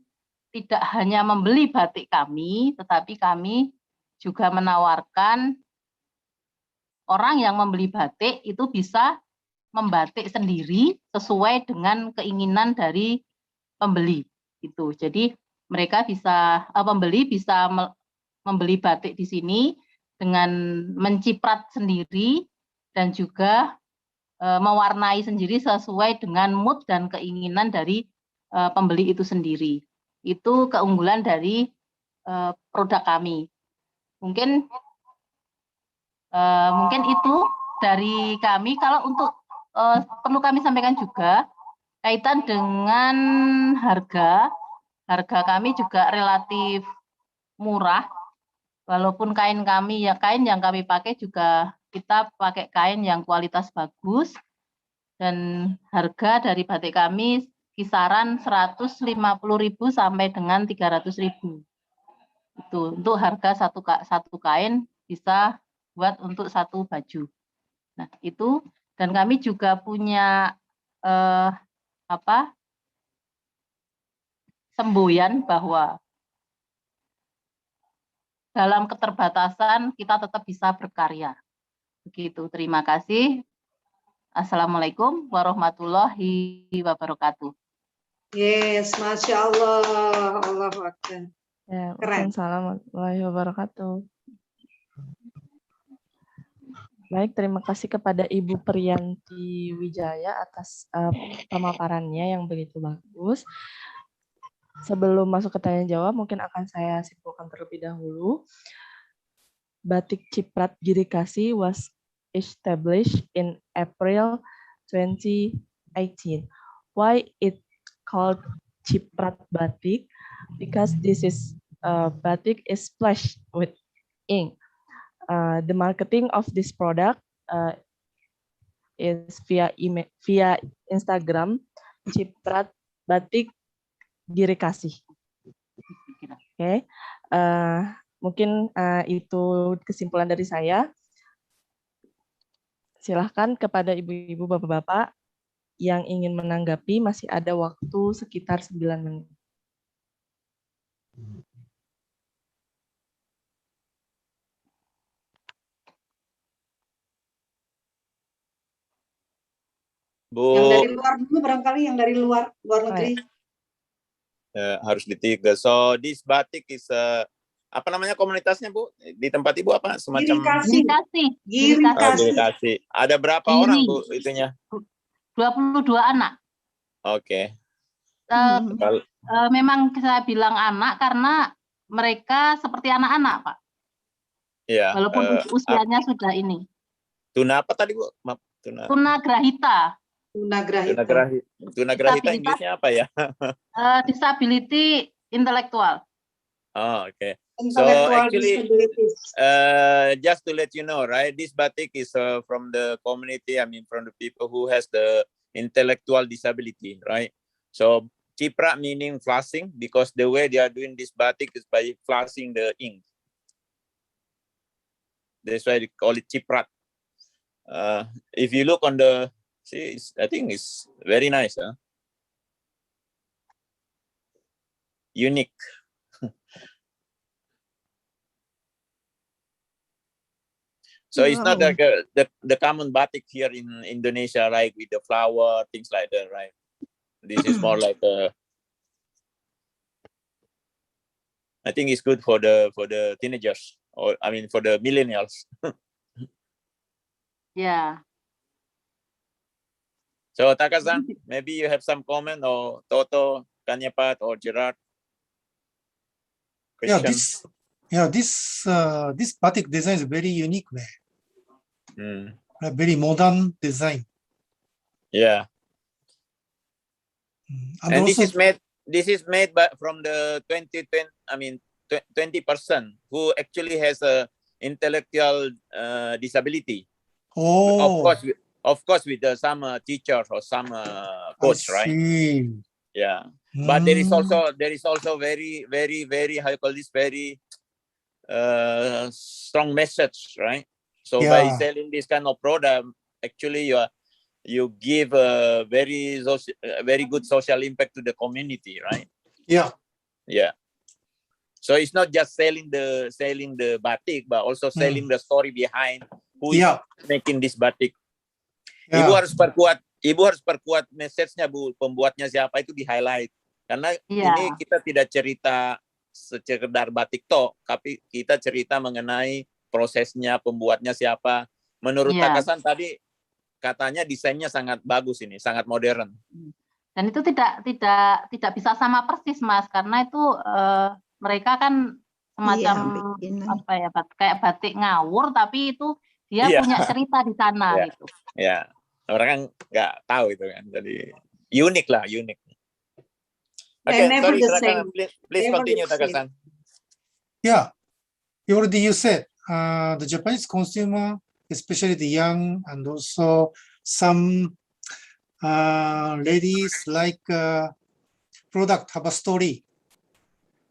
tidak hanya membeli batik kami, tetapi kami juga menawarkan orang yang membeli batik itu bisa membatik sendiri sesuai dengan keinginan dari pembeli. Itu. Jadi mereka pembeli bisa membeli batik di sini dengan menciprat sendiri dan juga mewarnai sendiri sesuai dengan mood dan keinginan dari pembeli itu sendiri. Itu keunggulan dari produk kami. Mungkin itu dari kami. Kalau untuk perlu kami sampaikan juga kaitan dengan harga kami juga relatif murah. Walaupun kain yang kami pakai juga kita pakai kain yang kualitas bagus, dan harga dari batik kami kisaran 150.000 sampai dengan 300.000. Itu untuk harga satu kain bisa buat untuk satu baju. Nah, itu, dan kami juga punya semboyan bahwa dalam keterbatasan kita tetap bisa berkarya. Begitu. Terima kasih. Assalamualaikum warahmatullahi wabarakatuh. Yes, Masya Allah. Allahu Akbar. Ya, Keren. Waalaikumsalam warahmatullahi wabarakatuh. Baik, terima kasih kepada Ibu Priyanti Wijaya atas pemaparannya yang begitu bagus. Sebelum masuk ke tanya jawab, mungkin akan saya simpulkan terlebih dahulu. Batik Ciprat Girikasi was established in April 2018. Why it called Ciprat Batik? Because this is batik is splashed with ink. The marketing of this product is via Instagram Ciprat Batik Girikasi. Oke, mungkin itu kesimpulan dari saya. Silahkan kepada ibu-ibu, bapak-bapak yang ingin menanggapi, masih ada waktu sekitar 9 menit. Bu. Yang dari luar dulu barangkali, yang dari luar negeri. Harus di 3. So this batik is apa namanya komunitasnya, Bu? Di tempat Ibu apa? Semacam Girikasi. Ada berapa orang, Bu, itunya? 22 anak. Oke. Memang saya bilang anak karena mereka seperti anak-anak, Pak. Iya. Walaupun usianya sudah ini. Tuna apa tadi, Bu? Maaf, Tunagrahita. Tunagrahita Inggrisnya apa ya? Disability intelektual. Oh, okay. So actually, just to let you know, right? This batik is from the community. I mean, from the people who has the intellectual disability, right? So Ciprat meaning flashing, because the way they are doing this batik is by flashing the ink. That's why they call it Ciprat. If you look on the, see, I think it's very nice, huh? Unique. So it's not like the common batik here in Indonesia, like with the flower, things like that, right? This is more like I think it's good for the teenagers, or I mean for the millennials. Yeah. So Taka-san, maybe you have some comment, or Toto, Kanyapat, or Gerard. Question? This batik design is very unique, man. A very modern design. Yeah. And also, this is made by from the 20%, who actually has a intellectual disability. Oh. Of course, with some teachers or some coach, right? Yeah. But there is also very, very, very, how you call this, very strong message, right? So by selling this kind of product, actually you give a very good social impact to the community, right? Yeah. Yeah. So it's not just selling the batik, but also selling the story behind who is making this batik. Ibu harus perkuat message-nya, Bu. Pembuatnya siapa itu di highlight. Karena ini kita tidak cerita sekedar batik toh, tapi kita cerita mengenai prosesnya, pembuatnya siapa. Menurut Taka-san tadi katanya desainnya sangat bagus ini, sangat modern. Dan itu tidak bisa sama persis, Mas, karena itu mereka kan semacam apa ya, kayak batik ngawur, tapi itu dia punya cerita di sana gitu. Ya, orang kan nggak tahu itu kan, jadi unik lah, unik. Okay, sorry, Taka-san, please continue, Taka-san. Yeah, you said the Japanese consumer, especially the young and also some ladies like product have a story.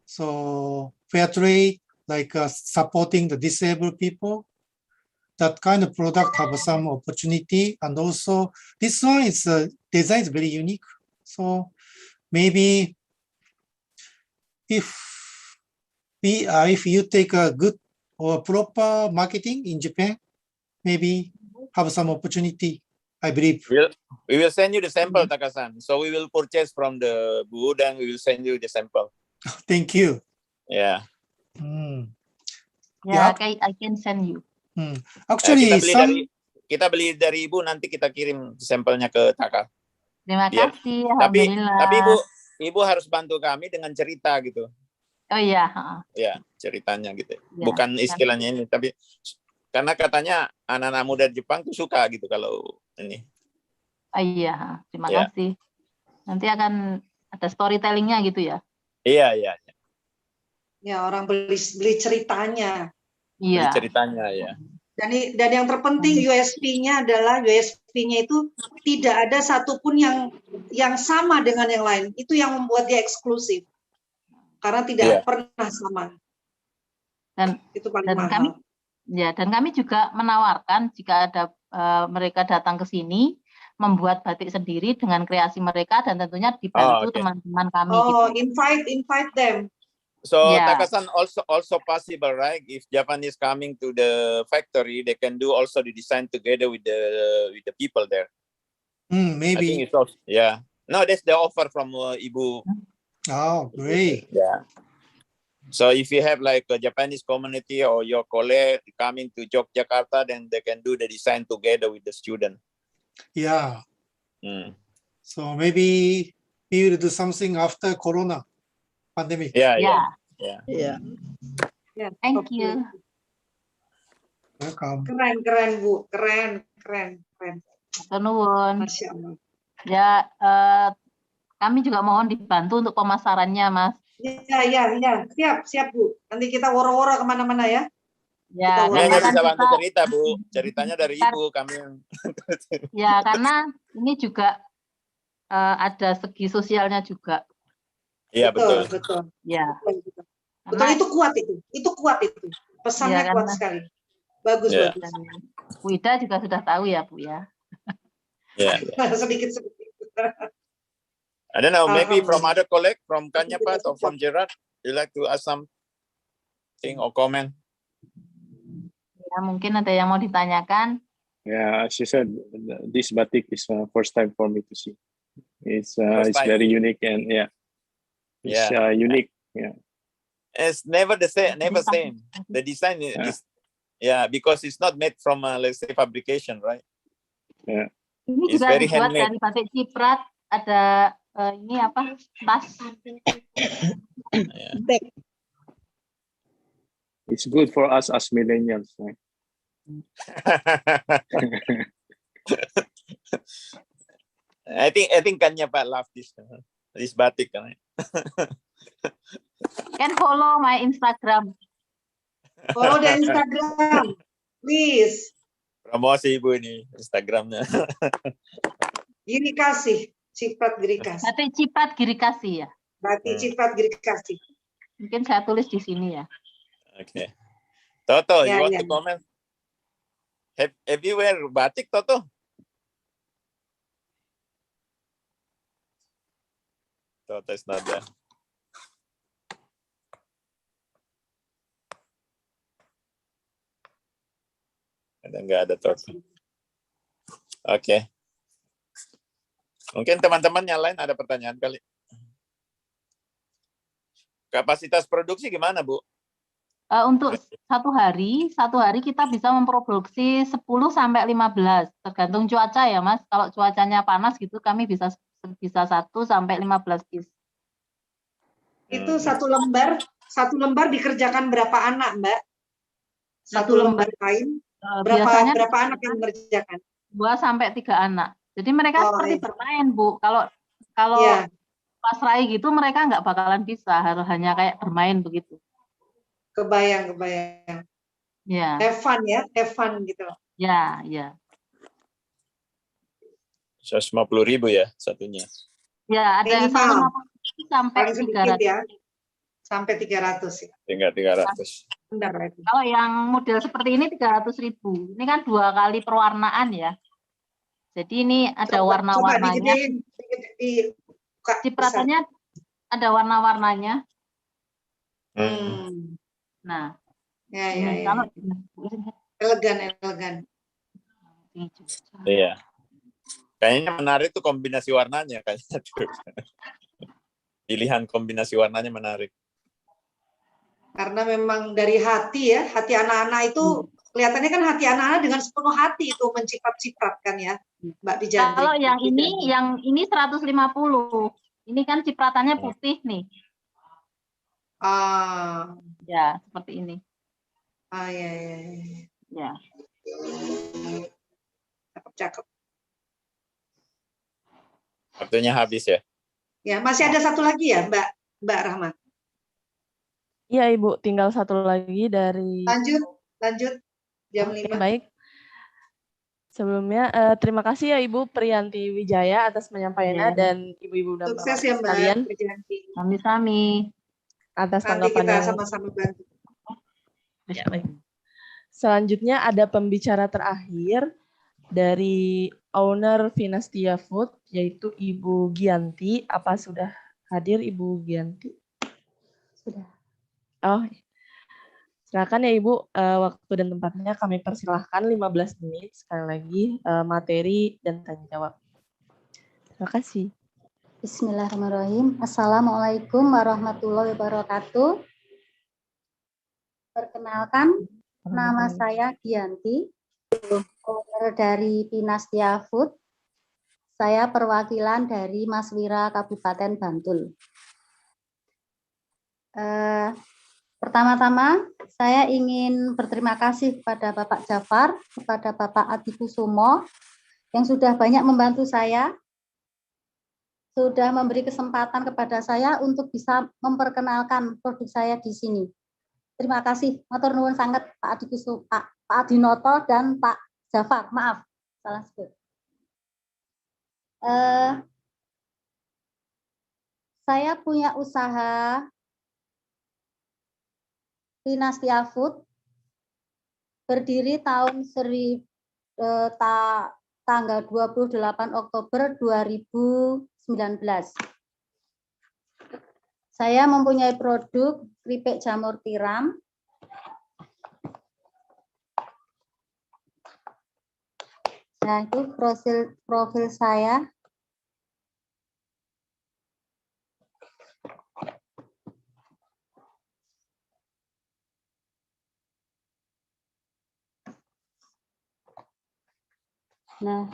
So fair trade, like supporting the disabled people, that kind of product have some opportunity. And also this one is design is very unique. So maybe if you take a good or proper marketing in Japan, maybe have some opportunity, I believe. We will send you the sample, Takasan. So we will purchase from the booth and we will send you the sample. Thank you. Yeah. Yeah, okay, I can send you. Actually, kita beli dari Ibu, nanti kita kirim sampelnya ke Taka. Terima kasih. Tapi Alhamdulillah. Ibu harus bantu kami dengan cerita gitu. Oh iya. Ya, ceritanya gitu. Ya, Bukan istilahnya ini, tapi karena katanya anak-anak muda Jepang tuh suka gitu kalau ini. Oh iya, terima kasih. Nanti akan ada storytellingnya gitu ya? Iya. Ya, orang beli ceritanya. Iya. Beli ceritanya ya. Dan yang terpenting USP-nya adalah USP-nya itu tidak ada satupun yang sama dengan yang lain. Itu yang membuat dia eksklusif. Karena tidak pernah sama. Dan itu paling mahal. Dan kami juga menawarkan jika ada mereka datang ke sini membuat batik sendiri dengan kreasi mereka dan tentunya dibantu teman-teman kami. Invite them. So Takasan also possible, right? If Japanese coming to the factory, they can do also the design together with the people there. Maybe. I think it's also, no, that's the offer from Ibu. Oh, great. Yeah. So if you have like a Japanese community or your colleague coming to Yogyakarta, then they can do the design together with the student. Yeah. So maybe we will do something after Corona pandemic. Yeah. Thank you. Welcome. Keren Bu, keren. Nuwun. Masya Allah. Ya, kami juga mohon dibantu untuk pemasarannya, Mas. Ya, siap Bu. Nanti kita woro-woro kemana-mana ya. Ya, karena bisa bantu cerita Bu, ceritanya dari Ibu kami. Ya, karena ini juga ada segi sosialnya juga. Iya betul. Ya. Betul, itu kuat itu. Pesannya kuat sekali. Bagus. Bu Ida juga sudah tahu ya Bu ya. Yeah. Sedikit. I don't know, maybe from other colleague, from Kanyapat or from Gerard, you like to ask something or comment? Ya, mungkin ada yang mau ditanyakan. Yeah, as you said, this batik is first time for me to see. It's very unique and it's unique. Yeah. It's never the same. The design is because it's not made from let's say fabrication, right? Yeah. Ini it's juga very dibuat handmade. dari batik ciprat. Ada ini apa? Tas. It's good for us as millennials, right? I think Kanyapat love this batik, right? Can follow my Instagram. Follow the Instagram, please. Promosi Ibu ini Instagramnya. Girikasi, Ciprat Girikasi. Batik Ciprat Girikasi ya. Batik Ciprat Girikasi. Mungkin saya tulis di sini ya. Okay. Toto, you want to comment? Have you wear batik, Toto? Toto is not there. Nggak ada Toto. Oke. Mungkin teman-teman yang lain ada pertanyaan kali. Kapasitas produksi gimana, Bu? Untuk satu hari kita bisa memproduksi 10 sampai 15, tergantung cuaca ya, Mas. Kalau cuacanya panas gitu, kami bisa 1 sampai 15 piece. Itu satu lembar dikerjakan berapa anak, Mbak? Satu lembar kain. Berapa anak yang mengerjakan? 2 sampai 3 anak. Jadi mereka seperti bermain, Bu. Kalau pas rai gitu mereka nggak bakalan bisa, harus hanya kayak bermain begitu. Kebayang. Ya. Have fun gitu. Ya. 150.000 ya satunya. Ya, ada yang Minimal. 150 sampai Paling sedikit 300. ya. Sampai 300 ya. Tinggal 300. Bentar, berarti. Kalau yang model seperti ini 300.000. Ini kan 2 kali perwarnaan ya. Jadi ini ada Coba warna-warnanya. dibuka Cipratannya ada warna-warnanya. Nah, ya, ini ya, kalau elegan. Iya. Kayaknya menarik tuh kombinasi warnanya kayaknya tuh. Pilihan kombinasi warnanya menarik. Karena memang dari hati ya, hati anak-anak itu kelihatannya kan hati anak-anak dengan sepenuh hati itu menciprat-ciprat kan ya, Mbak Dijandri. Kalau yang ini 150. Ini kan cipratannya putih nih. Ya, seperti ini. Ya. Ya. Cakep. Waktunya habis ya? Ya, masih ada satu lagi ya, Mbak Rahma. Iya, Ibu, tinggal satu lagi dari... Lanjut. Jam 5. Baik. Sebelumnya, terima kasih ya Ibu Priyanti Wijaya atas penyampaiannya dan Ibu-Ibu dan Sukses Bapak ya, Mbak sekalian. Sami-sami. Atas Nanti tanggapan kita yang... sama-sama bantu. Ya, baik. Selanjutnya ada pembicara terakhir dari owner Vinastia Food, yaitu Ibu Gianti. Apa sudah hadir Ibu Gianti? Sudah. Oh, silakan ya Ibu, waktu dan tempatnya kami persilahkan 15 menit, sekali lagi materi dan tanya jawab. Terima kasih. Bismillahirrahmanirrahim. Assalamualaikum warahmatullahi wabarakatuh. Perkenalkan, nama saya Gianti, owner dari Vinastia Food. Saya perwakilan dari Maswira Kabupaten Bantul. Pertama-tama, saya ingin berterima kasih kepada Bapak Jafar, kepada Bapak Adi Kusumo, yang sudah banyak membantu saya, sudah memberi kesempatan kepada saya untuk bisa memperkenalkan produk saya di sini. Terima kasih, matur nuwun sangat Pak Adi Kusumo, Pak Adinoto dan Pak Jafar. Maaf, salah sebut. Saya punya usaha Vinastia Food berdiri tahun tanggal 28 Oktober 2019. Saya mempunyai produk keripik jamur tiram, nah itu profil saya. Nah,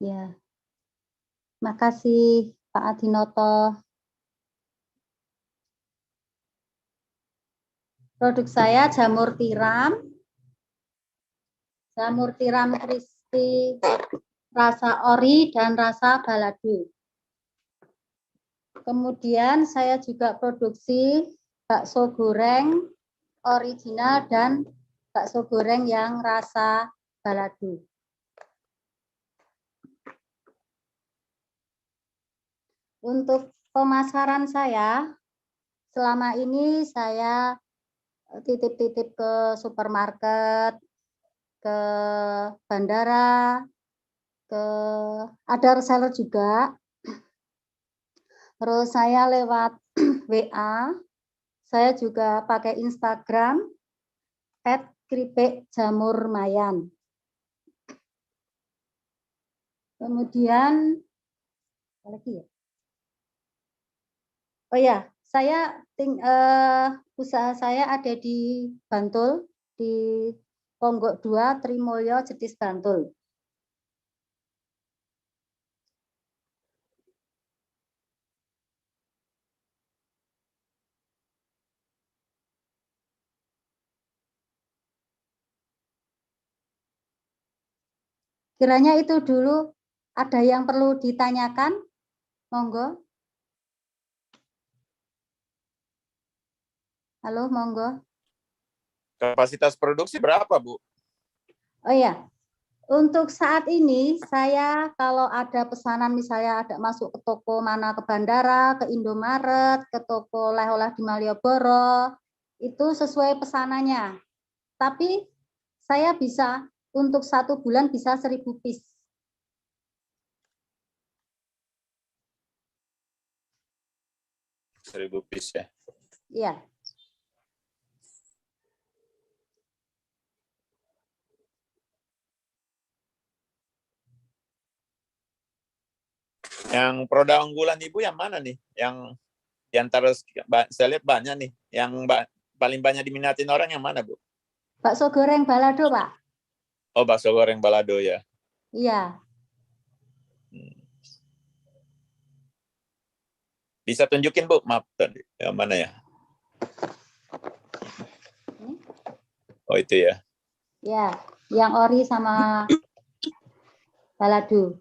ya, makasih Pak Adinoto. Produk saya jamur tiram crispy, rasa ori dan rasa balado. Kemudian saya juga produksi bakso goreng original dan bakso goreng yang rasa balado. Untuk pemasaran saya, selama ini saya titip-titip ke supermarket, ke bandara, ada reseller juga. Terus saya lewat WA, saya juga pakai Instagram, @keripik_jamur_mayan. Kemudian, apa lagi ya? Oh ya, usaha saya ada di Bantul, di Ponggok 2, Trimulyo, Jetis, Bantul. Kiranya itu dulu, ada yang perlu ditanyakan? Monggo. Halo, monggo. Kapasitas produksi berapa, Bu? Oh ya, untuk saat ini saya kalau ada pesanan misalnya ada masuk ke toko mana ke bandara, ke Indomaret, ke toko oleh-oleh di Malioboro, itu sesuai pesanannya. Tapi saya bisa untuk 1 bulan bisa 1000 piece. Seribu piece ya. Iya. Yang produk unggulan Ibu yang mana nih? Yang di antara saya lihat banyak nih. Yang paling banyak diminatin orang yang mana, Bu? Bakso goreng balado, Pak. Oh, bakso goreng balado ya. Iya. Bisa tunjukin, Bu? Maaf tadi. Yang mana ya? Oh, itu ya. Ya, yang ori sama balado.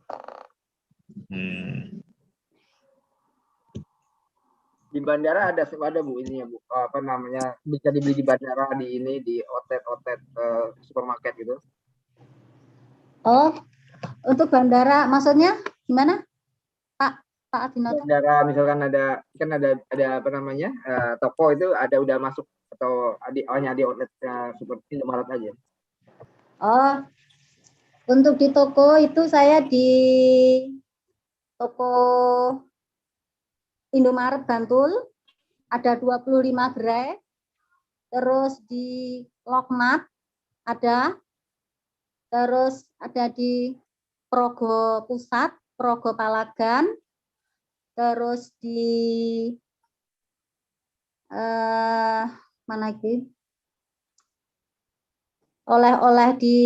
Di bandara ada Bu ini ya Bu, apa namanya, bisa dibeli di bandara di ini di outlet supermarket gitu. Oh, untuk bandara maksudnya gimana? Pak Adinoto? Bandara misalkan ada apa namanya, toko itu ada udah masuk atau hanya di outlet seperti Indomaret aja. Oh, untuk di toko itu saya di toko Indomaret Bantul ada 25 gerai, terus di Lokmat ada, terus ada di Progo Pusat, Progo Palagan, terus di mana lagi? Oleh-oleh di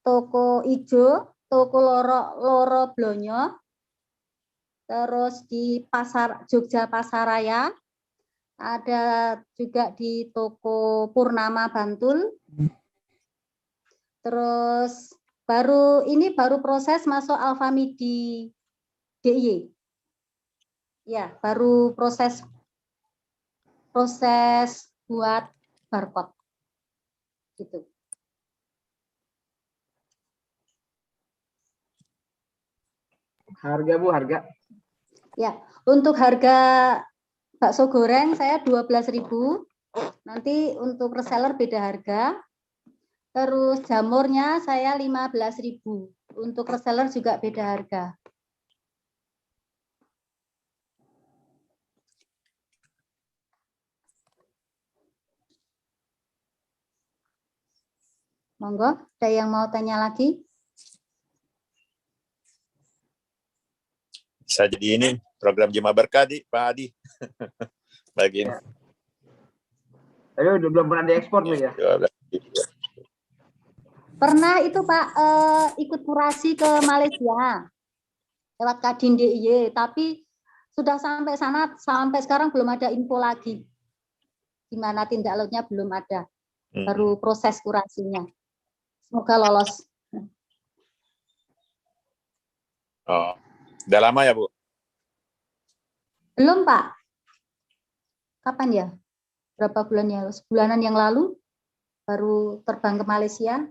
toko ijo, toko loro Blonyo, terus di pasar Jogja Pasaraya, ada juga di toko Purnama Bantul. Terus baru proses masuk Alfamidi DIY. Ya, baru proses buat barcode. Gitu. Harga Bu, harga? Ya, untuk harga bakso goreng saya 12.000. Nanti untuk reseller beda harga. Terus jamurnya saya 15.000. Untuk reseller juga beda harga. Monggo, ada yang mau tanya lagi? Bisa jadi ini program Jemaah Berkah di Pak Adi. Bagian. Tapi udah belum pernah diekspor Bu ya? Pernah itu Pak ikut kurasi ke Malaysia lewat Kadin DIY, tapi sudah sampai sana sampai sekarang belum ada info lagi. Gimana tindak lanjutnya belum ada. Baru proses kurasinya. Semoga lolos. Oh, udah lama ya Bu? Belum Pak. Kapan ya? Berapa bulan ya? Sebulanan yang lalu baru terbang ke Malaysia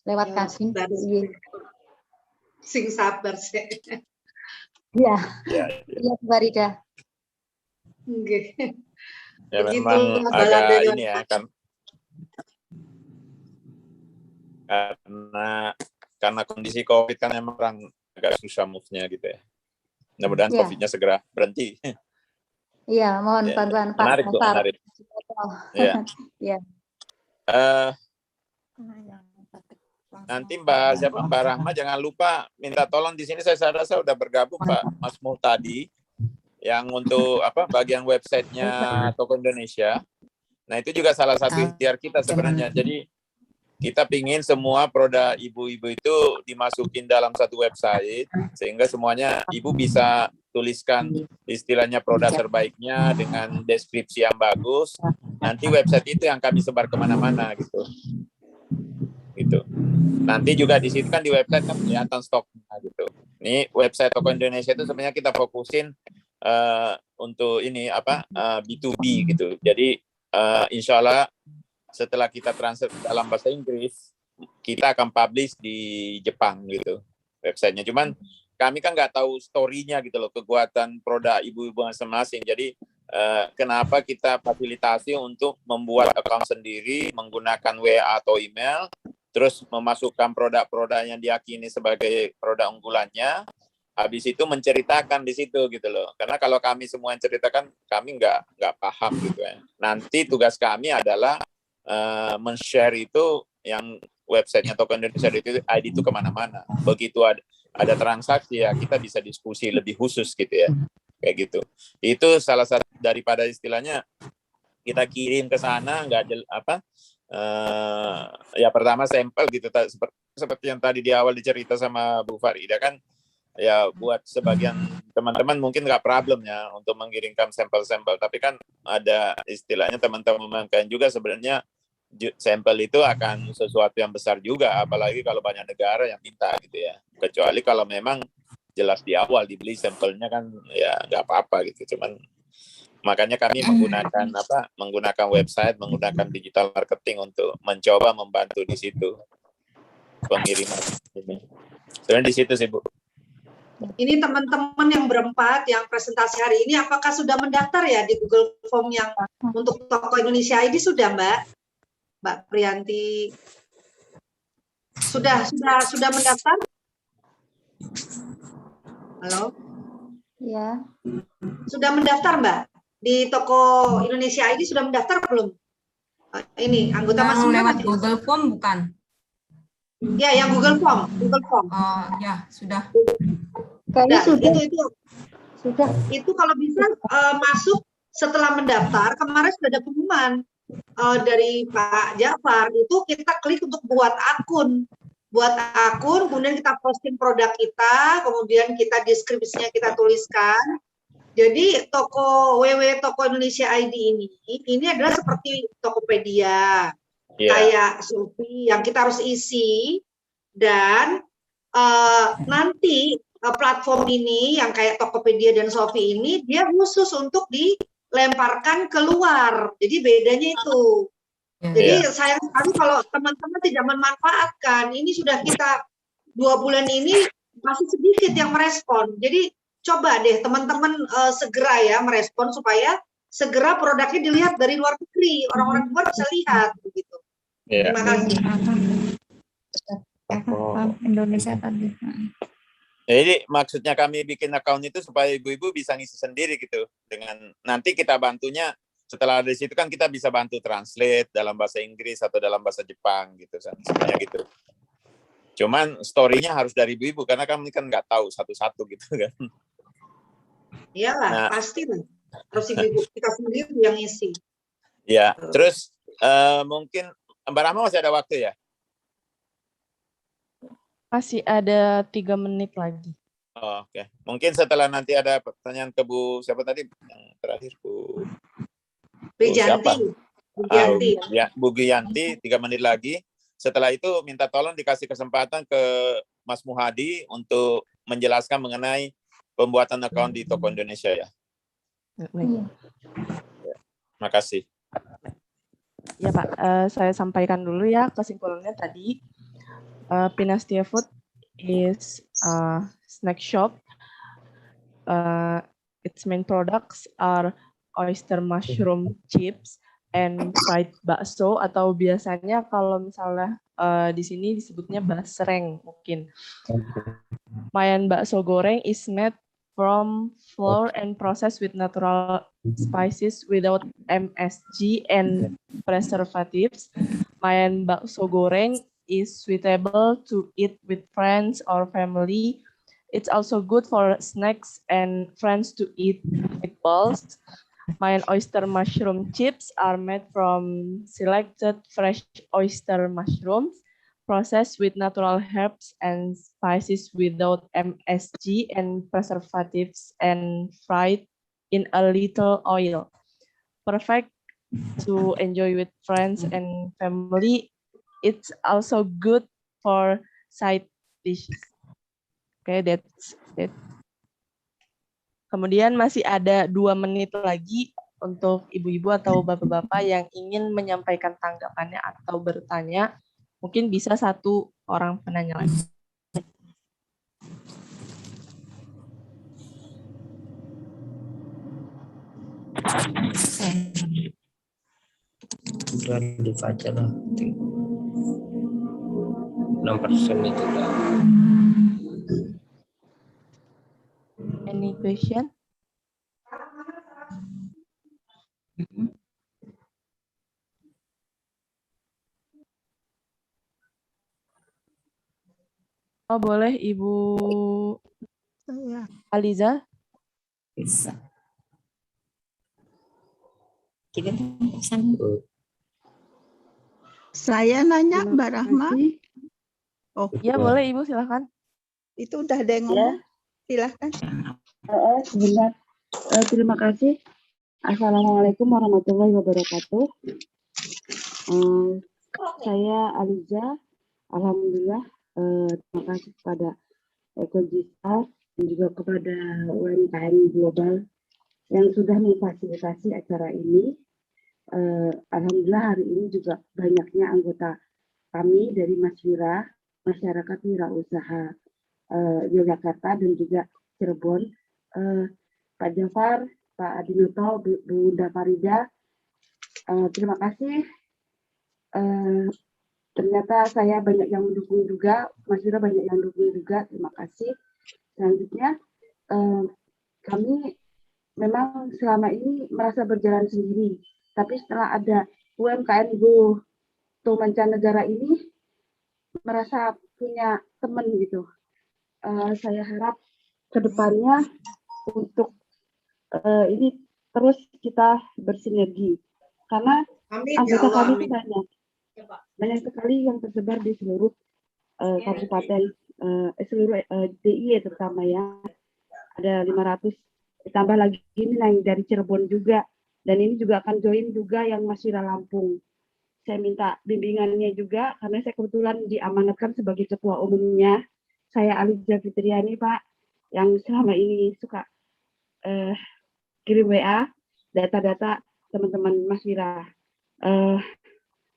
lewat Kadin. Sing sabar sih. Iya. Iya Bu Rida. Ya memang agak ini ya kan. Karena kondisi COVID kan emang orang agak susah move-nya gitu ya. Mudah-mudahan COVID-nya segera berhenti. Iya, mohon bantuan Pak. Menarik tuh, menarik. Iya. Iya. Nanti Mbak Rahma jangan lupa minta tolong di sini saya rasa udah bergabung Pak Mas Muhtadi yang untuk bagian websitenya Toko Indonesia. Nah itu juga salah satu ikhtiar kita sebenarnya. Jadi kita pingin semua produk ibu-ibu itu dimasukin dalam satu website sehingga semuanya ibu bisa tuliskan istilahnya produk terbaiknya dengan deskripsi yang bagus. Nanti website itu yang kami sebar kemana-mana gitu. Nanti juga di situ kan di website kan kelihatan stoknya gitu. Ini website Toko Indonesia itu sebenarnya kita fokusin untuk ini B2B gitu. Jadi insya Allah setelah kita translate dalam bahasa Inggris, kita akan publish di Jepang gitu websitenya. Cuman kami kan nggak tahu story-nya gitu loh, kekuatan produk ibu-ibu masing-masing. Jadi kenapa kita fasilitasi untuk membuat account sendiri menggunakan WA atau email, terus memasukkan produk-produk yang diyakini sebagai produk unggulannya, habis itu menceritakan di situ gitu loh. Karena kalau kami semua yang ceritakan, kami nggak paham gitu ya. Nanti tugas kami adalah men-share itu yang websitenya Toko Indonesia ID itu kemana-mana. Begitu ada transaksi ya kita bisa diskusi lebih khusus gitu ya, kayak gitu. Itu salah satu daripada istilahnya kita kirim ke sana ya pertama sampel gitu, seperti yang tadi di awal dicerita sama Bu Farida kan, ya buat sebagian teman-teman mungkin nggak problem ya untuk mengirimkan sampel-sampel, tapi kan ada istilahnya teman-teman kan juga sebenarnya sampel itu akan sesuatu yang besar juga, apalagi kalau banyak negara yang minta gitu ya. Kecuali kalau memang jelas di awal dibeli sampelnya kan ya nggak apa-apa gitu. Cuman makanya kami menggunakan website, menggunakan digital marketing untuk mencoba membantu di situ pengiriman ini. Sebenarnya di situ sih Bu. Ini teman-teman yang berempat yang presentasi hari ini, apakah sudah mendaftar ya di Google Form yang untuk Toko Indonesia ID sudah Mbak Priyanti? Sudah mendaftar? Halo? Ya. Sudah mendaftar Mbak? Di Toko Indonesia ID sudah mendaftar belum? Ini anggota masuk lewat Google Form bukan? Ya, yang Google Form. Ya, sudah. Kayaknya sudah. Sudah. Itu kalau bisa masuk setelah mendaftar, kemarin sudah ada pengumuman dari Pak Jafar, itu kita klik untuk buat akun, kemudian kita posting produk kita, kemudian kita deskripsinya kita tuliskan. Jadi Toko Indonesia ID ini adalah seperti Tokopedia, kayak Shopee yang kita harus isi, dan nanti platform ini yang kayak Tokopedia dan Shopee ini dia khusus untuk dilemparkan keluar. Jadi bedanya itu. Jadi sayang sekali kalau teman-teman tidak memanfaatkan. Ini sudah kita 2 bulan ini masih sedikit yang merespon. Jadi coba deh teman-teman segera ya merespon supaya segera produknya dilihat dari luar negeri, orang-orang luar bisa lihat begitu. Terima kasih. Indonesia tadi. Jadi maksudnya kami bikin account itu supaya ibu-ibu bisa ngisi sendiri gitu. Dengan nanti kita bantunya setelah dari situ kan kita bisa bantu translate dalam bahasa Inggris atau dalam bahasa Jepang gitu, semuanya gitu. Cuman story-nya harus dari ibu-ibu karena kami kan nggak tahu satu-satu gitu kan. Iyalah, pasti lah. Harus ibu-ibu kita sendiri yang isi. Ya, terus mungkin Mbak Rahma masih ada waktu ya? Masih ada 3 menit lagi. Oh, oke. Mungkin setelah nanti ada pertanyaan ke Bu siapa tadi yang terakhir Bu Giyanti. Bu Giyanti 3 menit lagi. Setelah itu minta tolong dikasih kesempatan ke Mas Muhadi untuk menjelaskan mengenai pembuatan account di Toko Indonesia ya. Terima kasih. Ya Pak, saya sampaikan dulu ya kesimpulannya tadi. Pinastia Food is a snack shop. Its main products are oyster mushroom chips and fried bakso, atau biasanya kalau misalnya di sini disebutnya basreng mungkin. Mayan bakso goreng is made from flour and processed with natural spices without MSG and preservatives. Mayan bakso goreng is suitable to eat with friends or family. It's also good for snacks and friends to eat meatballs. Mayan oyster mushroom chips are made from selected fresh oyster mushrooms, processed with natural herbs and spices without MSG and preservatives, and fried in a little oil. Perfect to enjoy with friends and family. It's also good for side dishes. Okay, that's it. Kemudian masih ada 2 menit lagi untuk ibu-ibu atau bapak-bapak yang ingin menyampaikan tanggapannya atau bertanya, mungkin bisa satu orang penanya lagi. Dibaca lah. 6% itu Kak. Any question? Oh, boleh Ibu Aliza? Bisa. Saya nanya Mbak Rahma. Oh, Ya boleh Ibu, silakan. itu udah ada yang ngomong. Silahkan. Sebentar. Terima kasih. Assalamualaikum warahmatullahi wabarakatuh. Saya Aliza. Alhamdulillah. Terima kasih kepada Ekojista dan juga kepada UMKM Global yang sudah memfasilitasi acara ini. Alhamdulillah hari ini juga banyaknya anggota kami dari Maswira, Masyarakat Wirausaha Yogyakarta dan juga Cirebon, Pak Jafar, Pak Adinoto, Bu Dafarida, terima kasih. Ternyata saya banyak yang mendukung juga, Maswira banyak yang mendukung juga, terima kasih. Selanjutnya, kami memang selama ini merasa berjalan sendiri, tapi setelah ada UMKM Go to Mancanegara ini, merasa punya teman gitu. Saya harap ke depannya untuk ini terus kita bersinergi, karena anggota kami itu banyak sekali yang tersebar di seluruh kabupaten, seluruh DIY terutama ya, ada 500, ditambah lagi ini yang dari Cirebon juga, dan ini juga akan join juga yang Maswira Lampung. Saya minta bimbingannya juga, karena saya kebetulan diamanatkan sebagai ketua umumnya. Saya Aliza Fitriani, Pak, yang selama ini suka kirim WA, data-data teman-teman Maswira.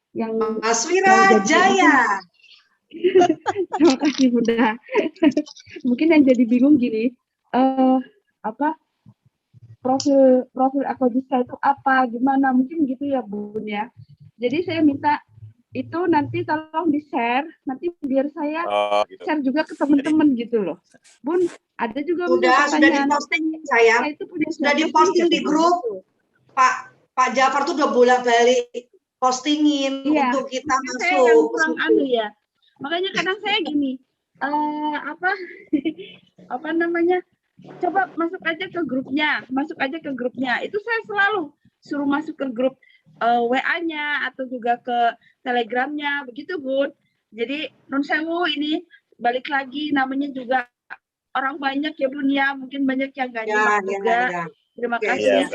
Yang Maswira Jaya. Terima kasih Bunda. Mungkin yang jadi bingung gini, profil Ekojista itu apa, gimana, mungkin gitu ya Bun ya. Jadi saya minta itu nanti tolong di-share, nanti biar saya gitu. share juga ke teman-teman gitu loh. Bun, ada juga sudah diposting saya sudah diposting di grup. Pak Jafar tuh udah bolak-balik postingin untuk kita masuk. Saya yang kurang anu ya. Makanya kadang saya gini, apa namanya? Coba masuk aja ke grupnya, Itu saya selalu suruh masuk ke grup WA-nya atau juga ke Telegramnya, begitu Bun. Jadi Nun Sewu ini balik lagi, namanya juga orang banyak ya Bun ya, mungkin banyak yang gak nyimak juga. Terima kasih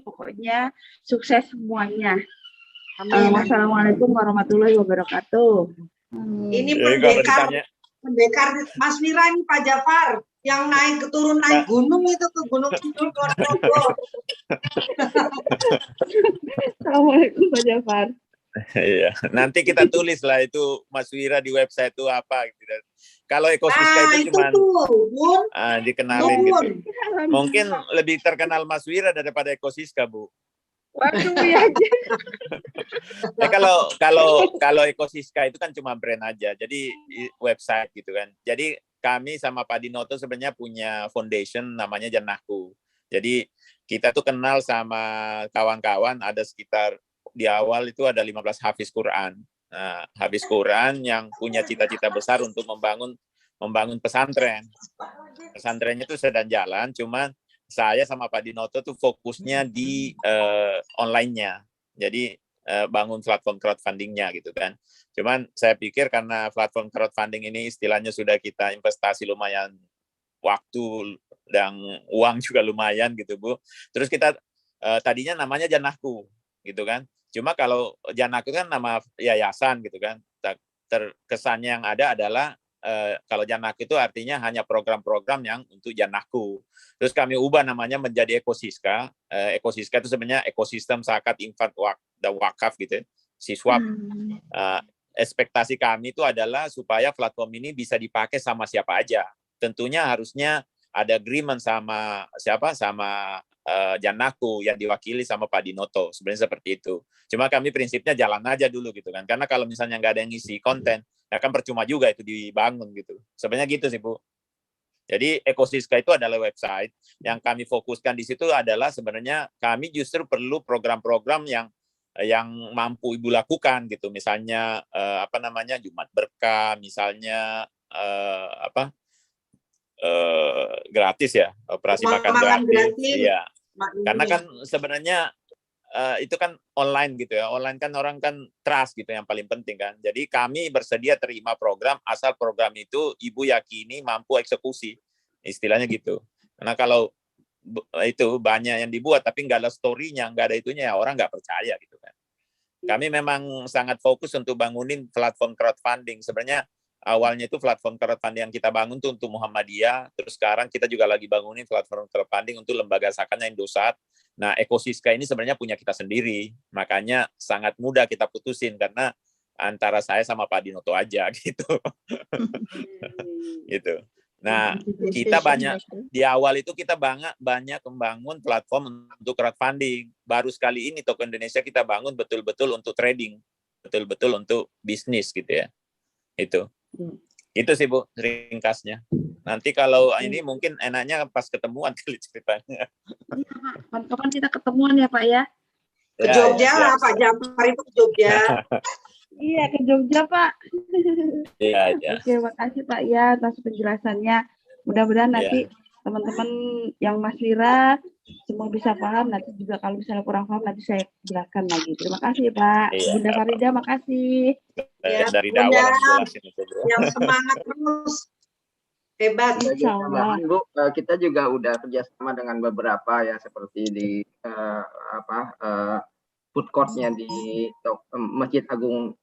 pokoknya sukses semuanya. Wassalamualaikum warahmatullahi wabarakatuh. Ini pendekar Maswira ini Pak Jafar yang turun naik gunung itu ke Gunung Kidul Wonosobo. Assalamualaikum Pak Jafar. Iya, nanti kita tulis lah itu Maswira di website itu apa gitu. Kalau Ekosiska itu cuma dikenalin gitu. Mungkin lebih terkenal Maswira daripada Ekosiska, Bu. Waduh ya. Kalau Ekosiska itu kan cuma brand aja, jadi website gitu kan. Jadi kami sama Pak Dinoto sebenarnya punya foundation namanya Janahku. Jadi kita tuh kenal sama kawan-kawan, ada sekitar di awal itu ada 15 hafiz Quran. Nah, hafiz Quran yang punya cita-cita besar untuk membangun pesantren. Pesantrennya itu sedang jalan, cuman saya sama Pak Dinoto tuh fokusnya di online-nya. Jadi bangun platform crowdfunding-nya gitu kan. Cuman saya pikir karena platform crowdfunding ini istilahnya sudah kita investasi lumayan waktu dan uang juga lumayan gitu Bu. Terus kita tadinya namanya Janahku gitu kan. Cuma kalau Janahku kan nama yayasan gitu kan. Terkesannya yang ada adalah kalau Janaku itu artinya hanya program-program yang untuk Janaku. Terus kami ubah namanya menjadi Ekosiska. Ekosiska itu sebenarnya ekosistem zakat, infak, dan wakaf gitu ya, siswa. Ekspektasi kami itu adalah supaya platform ini bisa dipakai sama siapa aja. Tentunya harusnya ada agreement sama siapa, sama Janaku yang diwakili sama Pak Dinoto, sebenarnya seperti itu. Cuma kami prinsipnya jalan aja dulu gitu kan, karena kalau misalnya nggak ada yang ngisi konten, ya kan percuma juga itu dibangun gitu. Sebenarnya gitu sih Bu. Jadi Ekosiska itu adalah website yang kami fokuskan di situ adalah sebenarnya kami justru perlu program-program yang mampu Ibu lakukan gitu. Misalnya apa namanya Jumat Berkah, misalnya gratis ya, operasi makan gratis. Iya. Karena kan sebenarnya itu kan online gitu ya. Online kan orang kan trust gitu yang paling penting kan. Jadi kami bersedia terima program asal program itu Ibu yakini mampu eksekusi. Istilahnya gitu. Karena kalau itu banyak yang dibuat tapi nggak ada story-nya, nggak ada itunya ya orang nggak percaya gitu kan. Kami memang sangat fokus untuk bangunin platform crowdfunding. Sebenarnya awalnya itu platform crowdfunding yang kita bangun tuh untuk Muhammadiyah, terus sekarang kita juga lagi bangunin platform crowdfunding untuk lembaga zakatnya Indosat. Nah, Ekosiska ini sebenarnya punya kita sendiri, makanya sangat mudah kita putusin karena antara saya sama Pak Dinoto aja gitu. Gitu. Nah, kita banyak di awal itu kita banyak membangun platform untuk crowdfunding. Baru sekali ini Toko Indonesia kita bangun betul-betul untuk trading, betul-betul untuk bisnis gitu ya. Itu. Itu sih Bu, ringkasnya. Nanti kalau ini mungkin enaknya pas ketemuan kali ceritanya. Iya Pak, kapan kita ketemuan ya Pak ya? Ke Jogja lah Pak Jafar itu ke Jogja. Iya ke Jogja Pak. Iya. Oke, makasih Pak ya atas penjelasannya. Mudah-mudahan nanti teman-teman yang Mas Wira semua bisa paham. Nanti juga kalau misalnya kurang paham nanti saya jelaskan lagi. Terima kasih Pak. Bunda Farida, makasih. Ya, Dari Bunda, dakwah jelasin itu Bu. yang semangat terus. Hebat. Tambahan Bu, kita juga udah kerjasama dengan beberapa ya seperti di food court-nya di Masjid Agung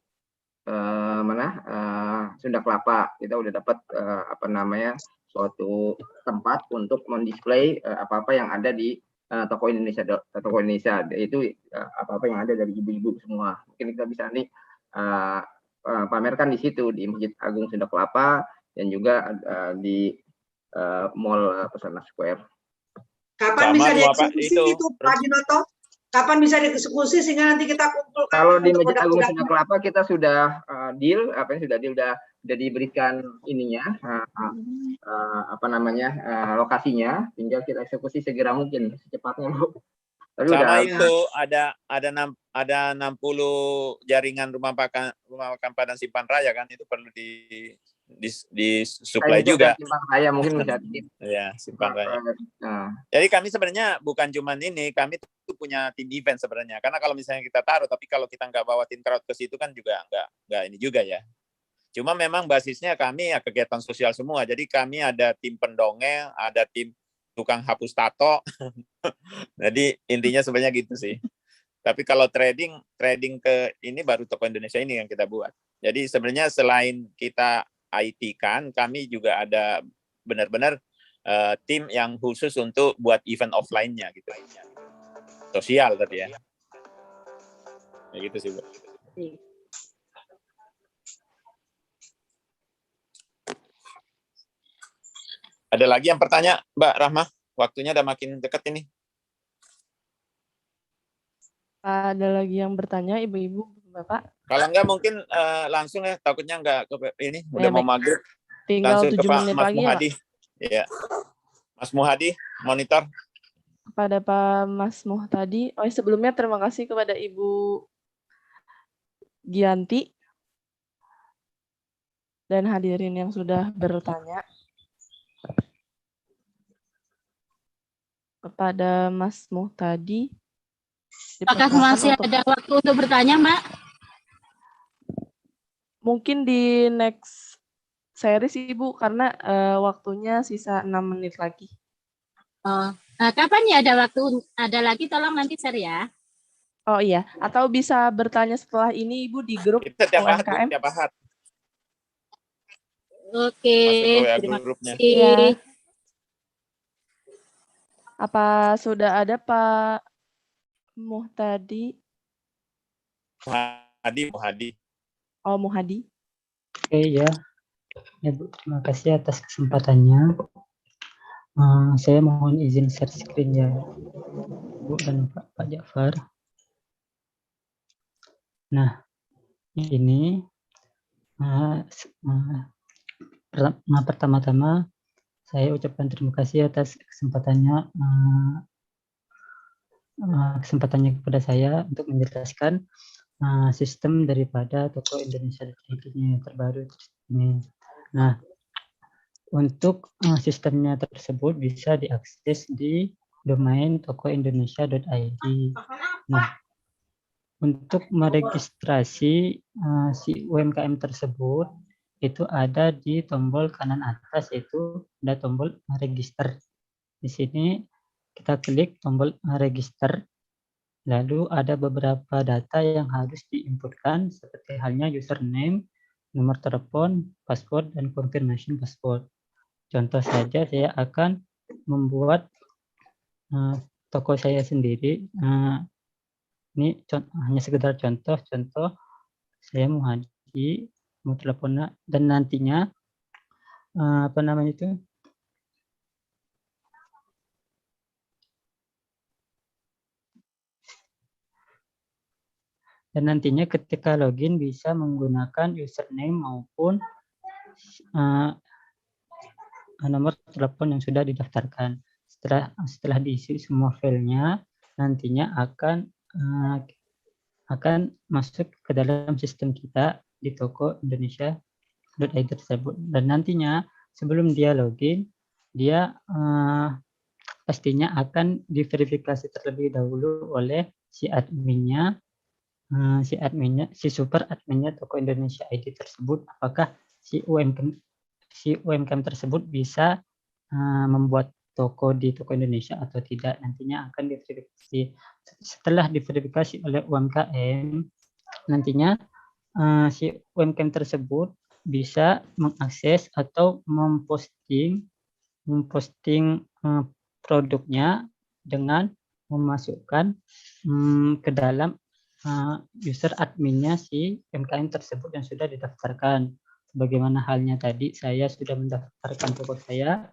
Sunda Kelapa. Kita udah dapat suatu tempat untuk mendisplay apa-apa yang ada di Toko Indonesia itu apa-apa yang ada dari ibu-ibu semua. Mungkin kita bisa nih pamerkan di situ di Masjid Agung Sunda Kelapa dan juga di Mall Pesona Square. Kapan bisa dieksekusi itu Pak Dinoto? Kapan bisa dieksekusi sehingga nanti kita kumpulkan? Kalau di Masjid Agung Sunda Kelapa kita sudah deal, sudah diberikan ininya lokasinya, tinggal kita eksekusi segera mungkin secepatnya Bu. Tapi sama udah, itu ada 60 jaringan rumah makan Padang Simpan Raya kan itu perlu di supply juga. Simpan Raya mungkin bisa. Ya, Simpan Raya. Jadi kami sebenarnya bukan cuman ini, kami tuh punya tim event sebenarnya. Karena kalau misalnya kita taruh, tapi kalau kita nggak bawa tim crowd ke situ kan juga nggak ini juga ya. Cuma memang basisnya kami ya kegiatan sosial semua. Jadi kami ada tim pendongeng, ada tim tukang hapus tato. Jadi intinya sebenarnya gitu sih. Tapi kalau trading ke ini baru Toko Indonesia ini yang kita buat. Jadi sebenarnya selain kita IT kan, kami juga ada benar-benar tim yang khusus untuk buat event offline-nya gitu. Sosial tadi ya. Ya gitu sih, Bu. Ada lagi yang bertanya, Mbak Rahma? Waktunya udah makin dekat ini. Ada lagi yang bertanya, Ibu-ibu, Bapak? Kalau enggak mungkin langsung ya, takutnya enggak ini udah mau maghrib. Tinggal langsung 7 ke Pak menit Mas lagi Muhadi. Ya. Mas Muhadi, monitor. Kepada Pak Mas Muhtadi. Sebelumnya terima kasih kepada Ibu Gianti dan hadirin yang sudah bertanya. Kepada Mas Muhtadi. Apakah masih ada waktu untuk bertanya, Mbak? Mungkin di next series Ibu, karena waktunya sisa 6 menit lagi. Kapan ya ada waktu? Ada lagi, tolong nanti share ya. Oh iya, atau bisa bertanya setelah ini Ibu di grup Itu tiap UMKM. Ahad. Oke, Masuk ke WA terima grupnya. kasih. Ya. Apa sudah ada Pak Muhtadi? Muhadi. Oh, Muhadi. Oke ya. Ya Bu, terima kasih atas kesempatannya. Saya mohon izin share screen ya Bu dan Pak Jafar. Nah, ini pertama-tama saya ucapkan terima kasih atas kesempatannya kepada saya untuk menjelaskan sistem daripada toko Indonesia ID-nya yang terbaru ini. Nah, untuk sistemnya tersebut bisa diakses di domain tokoindonesia.id. Nah, untuk meregistrasi si UMKM tersebut itu ada di tombol kanan atas, yaitu ada tombol register. Di sini kita klik tombol register, lalu ada beberapa data yang harus diinputkan seperti halnya username, nomor telepon, password, dan confirmation password. Contoh saja, saya akan membuat toko saya sendiri. Ini hanya sekedar contoh saya Muhadi, mau telepon, dan nantinya apa namanya itu, dan nantinya ketika login bisa menggunakan username maupun nomor telepon yang sudah didaftarkan. Setelah diisi semua filenya, nantinya akan masuk ke dalam sistem kita di toko Indonesia.id tersebut. Dan nantinya sebelum dia login, dia pastinya akan diverifikasi terlebih dahulu oleh si adminnya, si super adminnya toko Indonesia ID tersebut, apakah si UMKM tersebut bisa membuat toko di toko Indonesia atau tidak. Nantinya akan diverifikasi. Setelah diverifikasi oleh UMKM, nantinya si UMKM tersebut bisa mengakses atau memposting produknya dengan memasukkan ke dalam user adminnya si UMKM tersebut yang sudah didaftarkan. Bagaimana halnya tadi, saya sudah mendaftarkan toko saya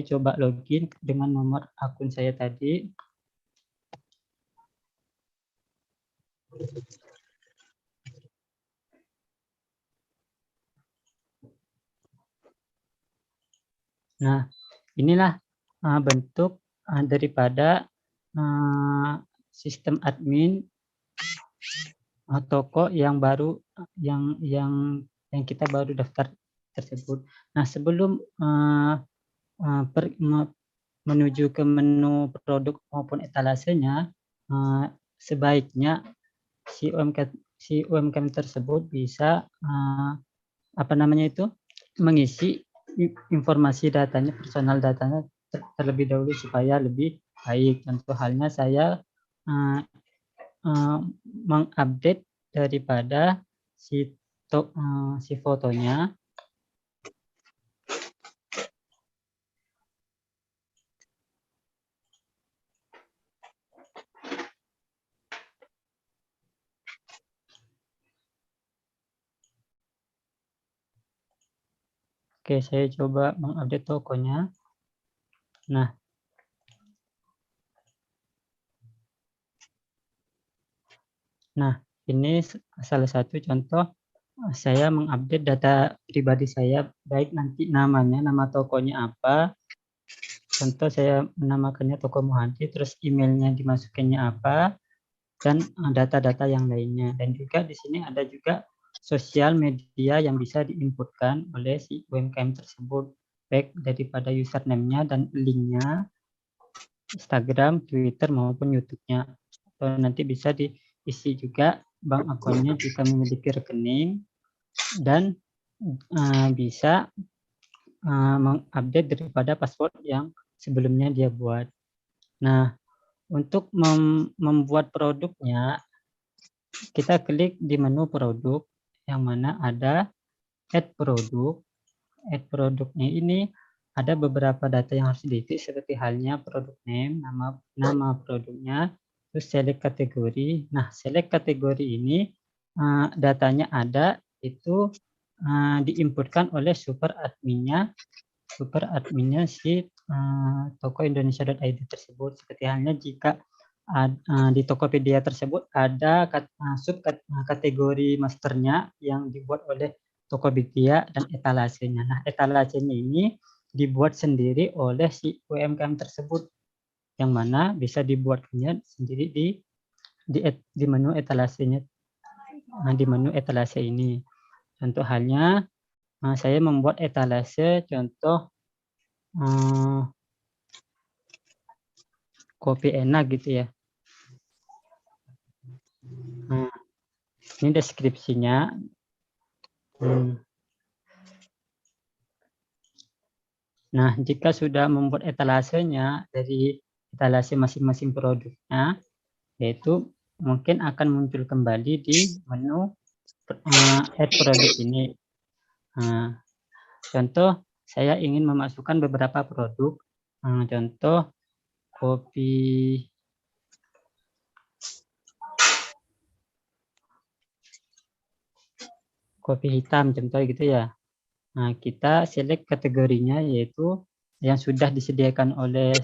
coba login dengan nomor akun saya tadi. Nah, inilah bentuk daripada sistem admin toko yang baru yang kita baru daftar tersebut. Nah, sebelum menuju ke menu produk maupun etalasenya, sebaiknya si UMKM tersebut bisa mengisi informasi datanya, personal datanya terlebih dahulu supaya lebih baik. Contoh halnya saya mengupdate daripada si fotonya. Oke, saya coba mengupdate tokonya. Nah, ini salah satu contoh saya mengupdate data pribadi saya, baik nanti namanya, nama tokonya apa. Contoh saya menamakannya Toko Muhadi, terus emailnya dimasukinnya apa, dan data-data yang lainnya. Dan juga di sini ada juga sosial media yang bisa diinputkan oleh si UMKM tersebut, baik daripada username-nya dan link-nya, Instagram, Twitter, maupun YouTube-nya. Atau nanti bisa diisi juga bank akunnya jika memiliki rekening, dan bisa mengupdate daripada password yang sebelumnya dia buat. Nah, untuk membuat produknya, kita klik di menu produk, yang mana ada add produk. add produknya ini ada beberapa data yang harus diisi seperti halnya produk name, nama produknya, terus select kategori. Nah, select kategori ini datanya ada, itu diinputkan oleh super adminnya si toko Indonesia.id tersebut. Seperti halnya jika di Tokopedia tersebut ada sub kategori masternya yang dibuat oleh Tokopedia dan etalasenya. Nah, etalasenya ini dibuat sendiri oleh si UMKM tersebut, yang mana bisa dibuatnya sendiri di menu etalasenya, di menu etalase ini. Contoh halnya saya membuat etalase contoh kopi enak gitu ya. Nah, ini deskripsinya. Nah, jika sudah membuat etalasenya dari etalase masing-masing produknya, yaitu mungkin akan muncul kembali di menu add produk ini. Nah, contoh, saya ingin memasukkan beberapa produk. Contoh, kopi hitam, contoh gitu ya. Nah, kita select kategorinya yaitu yang sudah disediakan oleh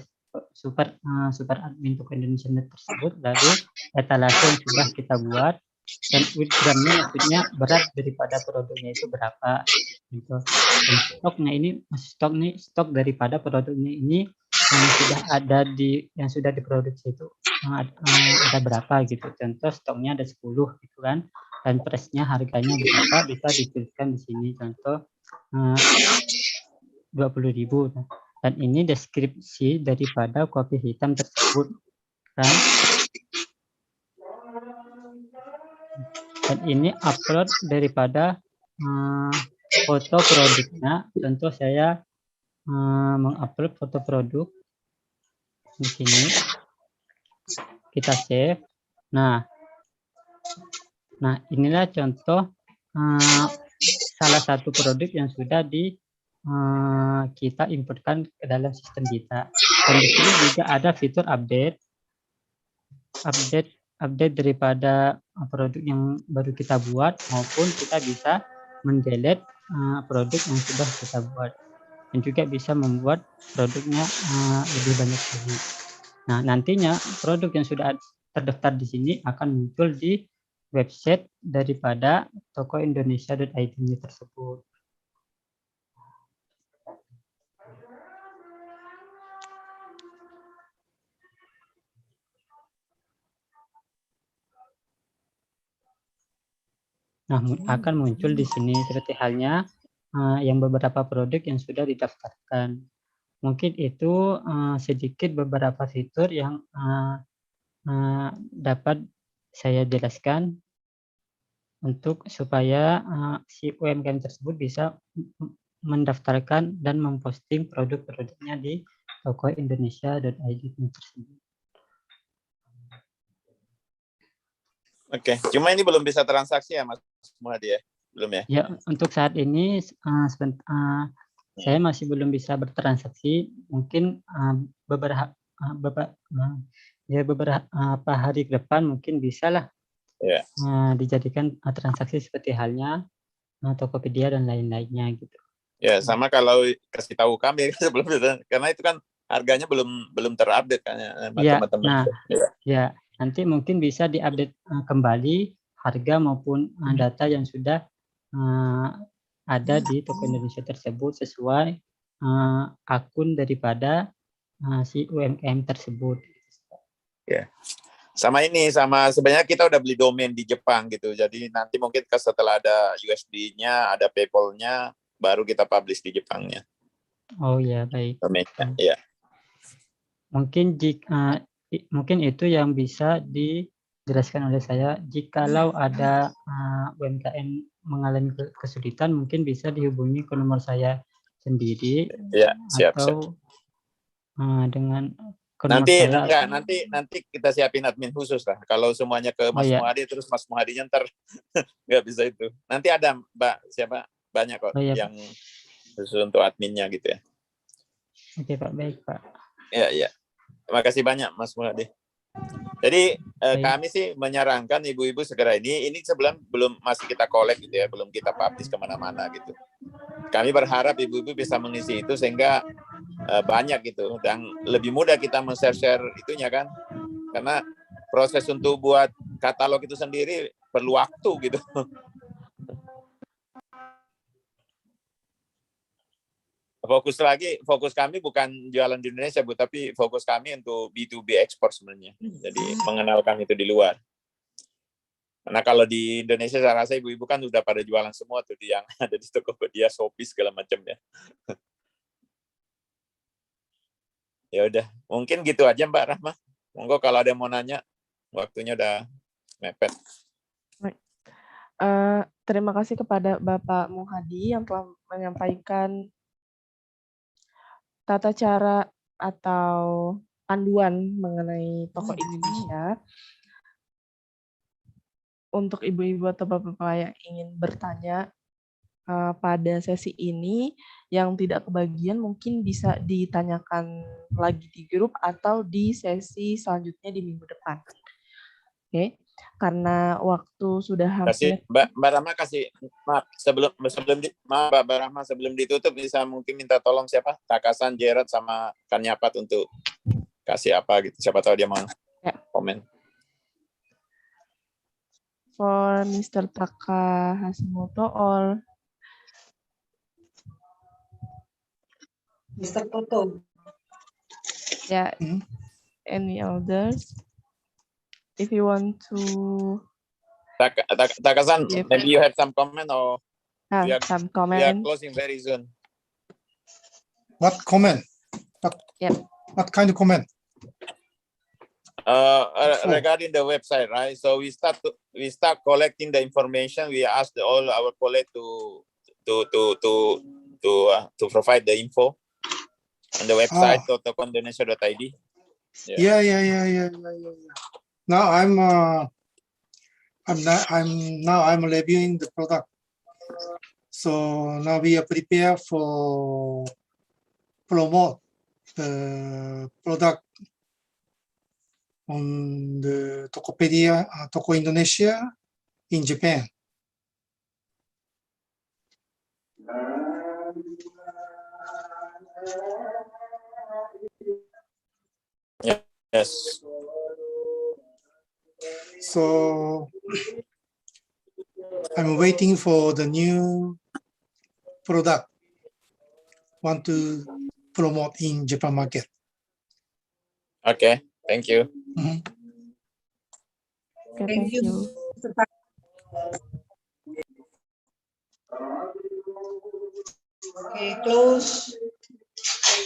super admin Toko Indonesia tersebut, lalu etalase yang sudah kita buat, dan with gramnya maksudnya berat daripada produknya itu berapa gitu. Dan stoknya ini stok daripada produknya ini yang sudah diproduksi itu ada berapa gitu. Contoh stoknya ada 10 gitu kan, dan price-nya harganya berapa bisa dituliskan di sini. Contoh 20.000. Dan ini deskripsi daripada kopi hitam tersebut kan. Dan ini upload daripada foto produknya. Contoh saya mengupload foto produk di sini. Kita save. Nah, inilah contoh salah satu produk yang sudah kita inputkan ke dalam sistem kita. Dan di sini juga ada fitur update daripada produk yang baru kita buat, maupun kita bisa mendelete produk yang sudah kita buat, dan juga bisa membuat produknya lebih banyak lagi. Nah, nantinya produk yang sudah terdaftar di sini akan muncul di website daripada Toko Indonesia.id tersebut. Nah, akan muncul di sini seperti halnya yang beberapa produk yang sudah didaftarkan. Mungkin itu sedikit beberapa fitur yang dapat saya jelaskan untuk supaya si UMKM tersebut bisa mendaftarkan dan memposting produk-produknya di Toko Indonesia.id tersebut. Oke, cuma ini belum bisa transaksi ya Mas Muhadi ya? Belum ya? Ya, untuk saat ini saya masih belum bisa bertransaksi. Mungkin beberapa hari ke depan mungkin bisa lah dijadikan transaksi seperti halnya Tokopedia dan lain-lainnya gitu. Ya, sama kalau kasih tahu kami sebelum itu, karena itu kan harganya belum terupdate kan ya. teman-teman. Ya, nanti mungkin bisa diupdate kembali harga maupun data yang sudah ada di Toko Indonesia tersebut sesuai akun daripada si UMKM tersebut. Ya, sama sebenarnya kita udah beli domain di Jepang gitu. Jadi nanti mungkin setelah ada USD-nya, ada PayPal-nya, baru kita publish di Jepangnya. Oh ya, baik. Domainnya, ya. Mungkin itu yang bisa dijelaskan oleh saya. Jikalau ada UMKM mengalami kesulitan, mungkin bisa dihubungi ke nomor saya sendiri. Ya, siap. Dengan nanti kita siapin admin khusus lah. Kalau semuanya ke Mas Muhadi, terus Mas Muhadinya ntar nggak bisa itu. Nanti ada Mbak siapa banyak kok yang khusus untuk adminnya gitu ya. Oke Pak, baik Pak. Ya. Terima kasih banyak Mas Muladi. Jadi kami sih menyarankan ibu-ibu segera ini sebelum masih kita collect gitu ya, belum kita publish kemana-mana gitu. Kami berharap ibu-ibu bisa mengisi itu sehingga banyak gitu dan lebih mudah kita men-share itunya kan, karena proses untuk buat katalog itu sendiri perlu waktu gitu. Fokus kami bukan jualan di Indonesia Bu, tapi fokus kami untuk B2B ekspor sebenarnya. Jadi mengenalkan itu di luar. Karena kalau di Indonesia saya rasa ibu-ibu kan udah pada jualan semua tuh yang ada di Tokopedia, Shopee segala macamnya. Ya udah, mungkin gitu aja Mbak Rahma. Monggo kalau ada yang mau nanya, waktunya udah mepet. Terima kasih kepada Bapak Muhadi yang telah menyampaikan tata cara atau panduan mengenai toko Indonesia. Untuk ibu-ibu atau bapak-bapak yang ingin bertanya pada sesi ini, yang tidak kebagian mungkin bisa ditanyakan lagi di grup atau di sesi selanjutnya di minggu depan. Oke, karena waktu sudah hampir. Mbak Rahma kasih maaf Mbak Rahma sebelum ditutup bisa mungkin minta tolong siapa Takasan, Gerard sama Kanyapat untuk kasih apa gitu, siapa tahu dia mau komen. For Mr. Taka Hashimoto or Mr. Toto. Yeah, any others? If you want to Takasan, maybe you have some comment or some we are comment. closing very soon. What comment? What kind of comment? Regarding the website, right? So we start collecting the information. We asked all our colleagues to provide the info on the website tokoindonesia.id. Yeah. Now I'm reviewing the product. So now we are prepared for promote the product on the Tokopedia, Toko Indonesia in Japan. Yes. So I'm waiting for the new product. Want to promote in Japan market. Okay, thank you. Okay, thank you. Oke, close.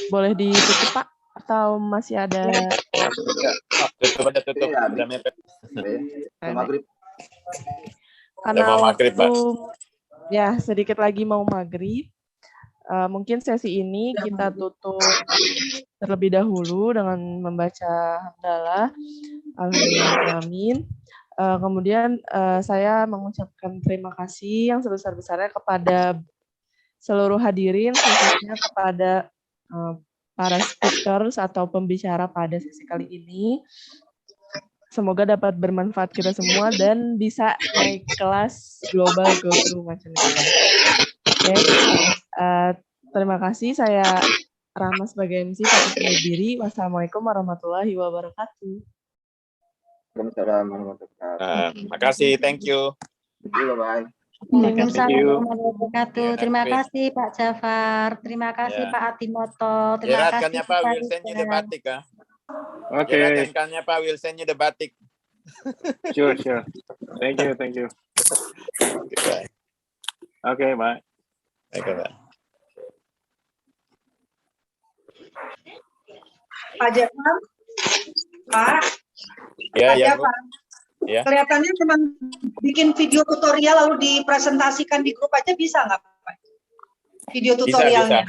Boleh ditutup Pak? Atau masih ada? Tutup. Udah mepet. Karena mau maghrib, waktu Pak. Ya sedikit lagi mau maghrib. Mungkin sesi ini kita tutup terlebih dahulu dengan membaca hamdalah. Alhamdulillah. Kemudian saya mengucapkan terima kasih yang sebesar-besarnya kepada seluruh hadirin, khususnya kepada para speakers atau pembicara pada sesi kali ini. Semoga dapat bermanfaat kita semua dan bisa naik kelas global go to mancanegara. Oke, terima kasih. Saya Rahma sebagai MC pamit undur diri. Wassalamualaikum warahmatullahi wabarakatuh. Waalaikumsalam warahmatullahi wabarakatuh. Makasih, thank you. Bye. Waalaikumsalam warahmatullahi wabarakatuh. Terima kasih Pak Jafar. Terima kasih Pak Adimoto. Terima Gerard, kasih Pak Pak will send you the batik. Okay. Gerard dan Pak will send you the batik. Sure. Thank you. Okay, bye. Okay, bye. Okay, bye. Pak Jafar, Pak. Ya, Jafar. Ya. Kelihatannya cuma bikin video tutorial lalu dipresentasikan di grup aja bisa nggak Pak? Video tutorialnya.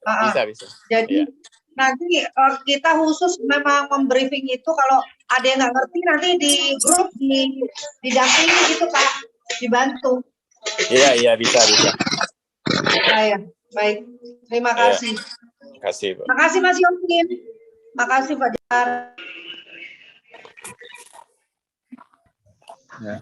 Bisa. Jadi nanti kita khusus memang membriefing itu kalau ada yang nggak ngerti nanti di grup didampingi gitu Pak, dibantu. Iya bisa. Nah, ya. Baik, terima Ya, kasih. terima kasih, Pak. Makasih Mas Yosin. Makasih Pak Jafar. Ya.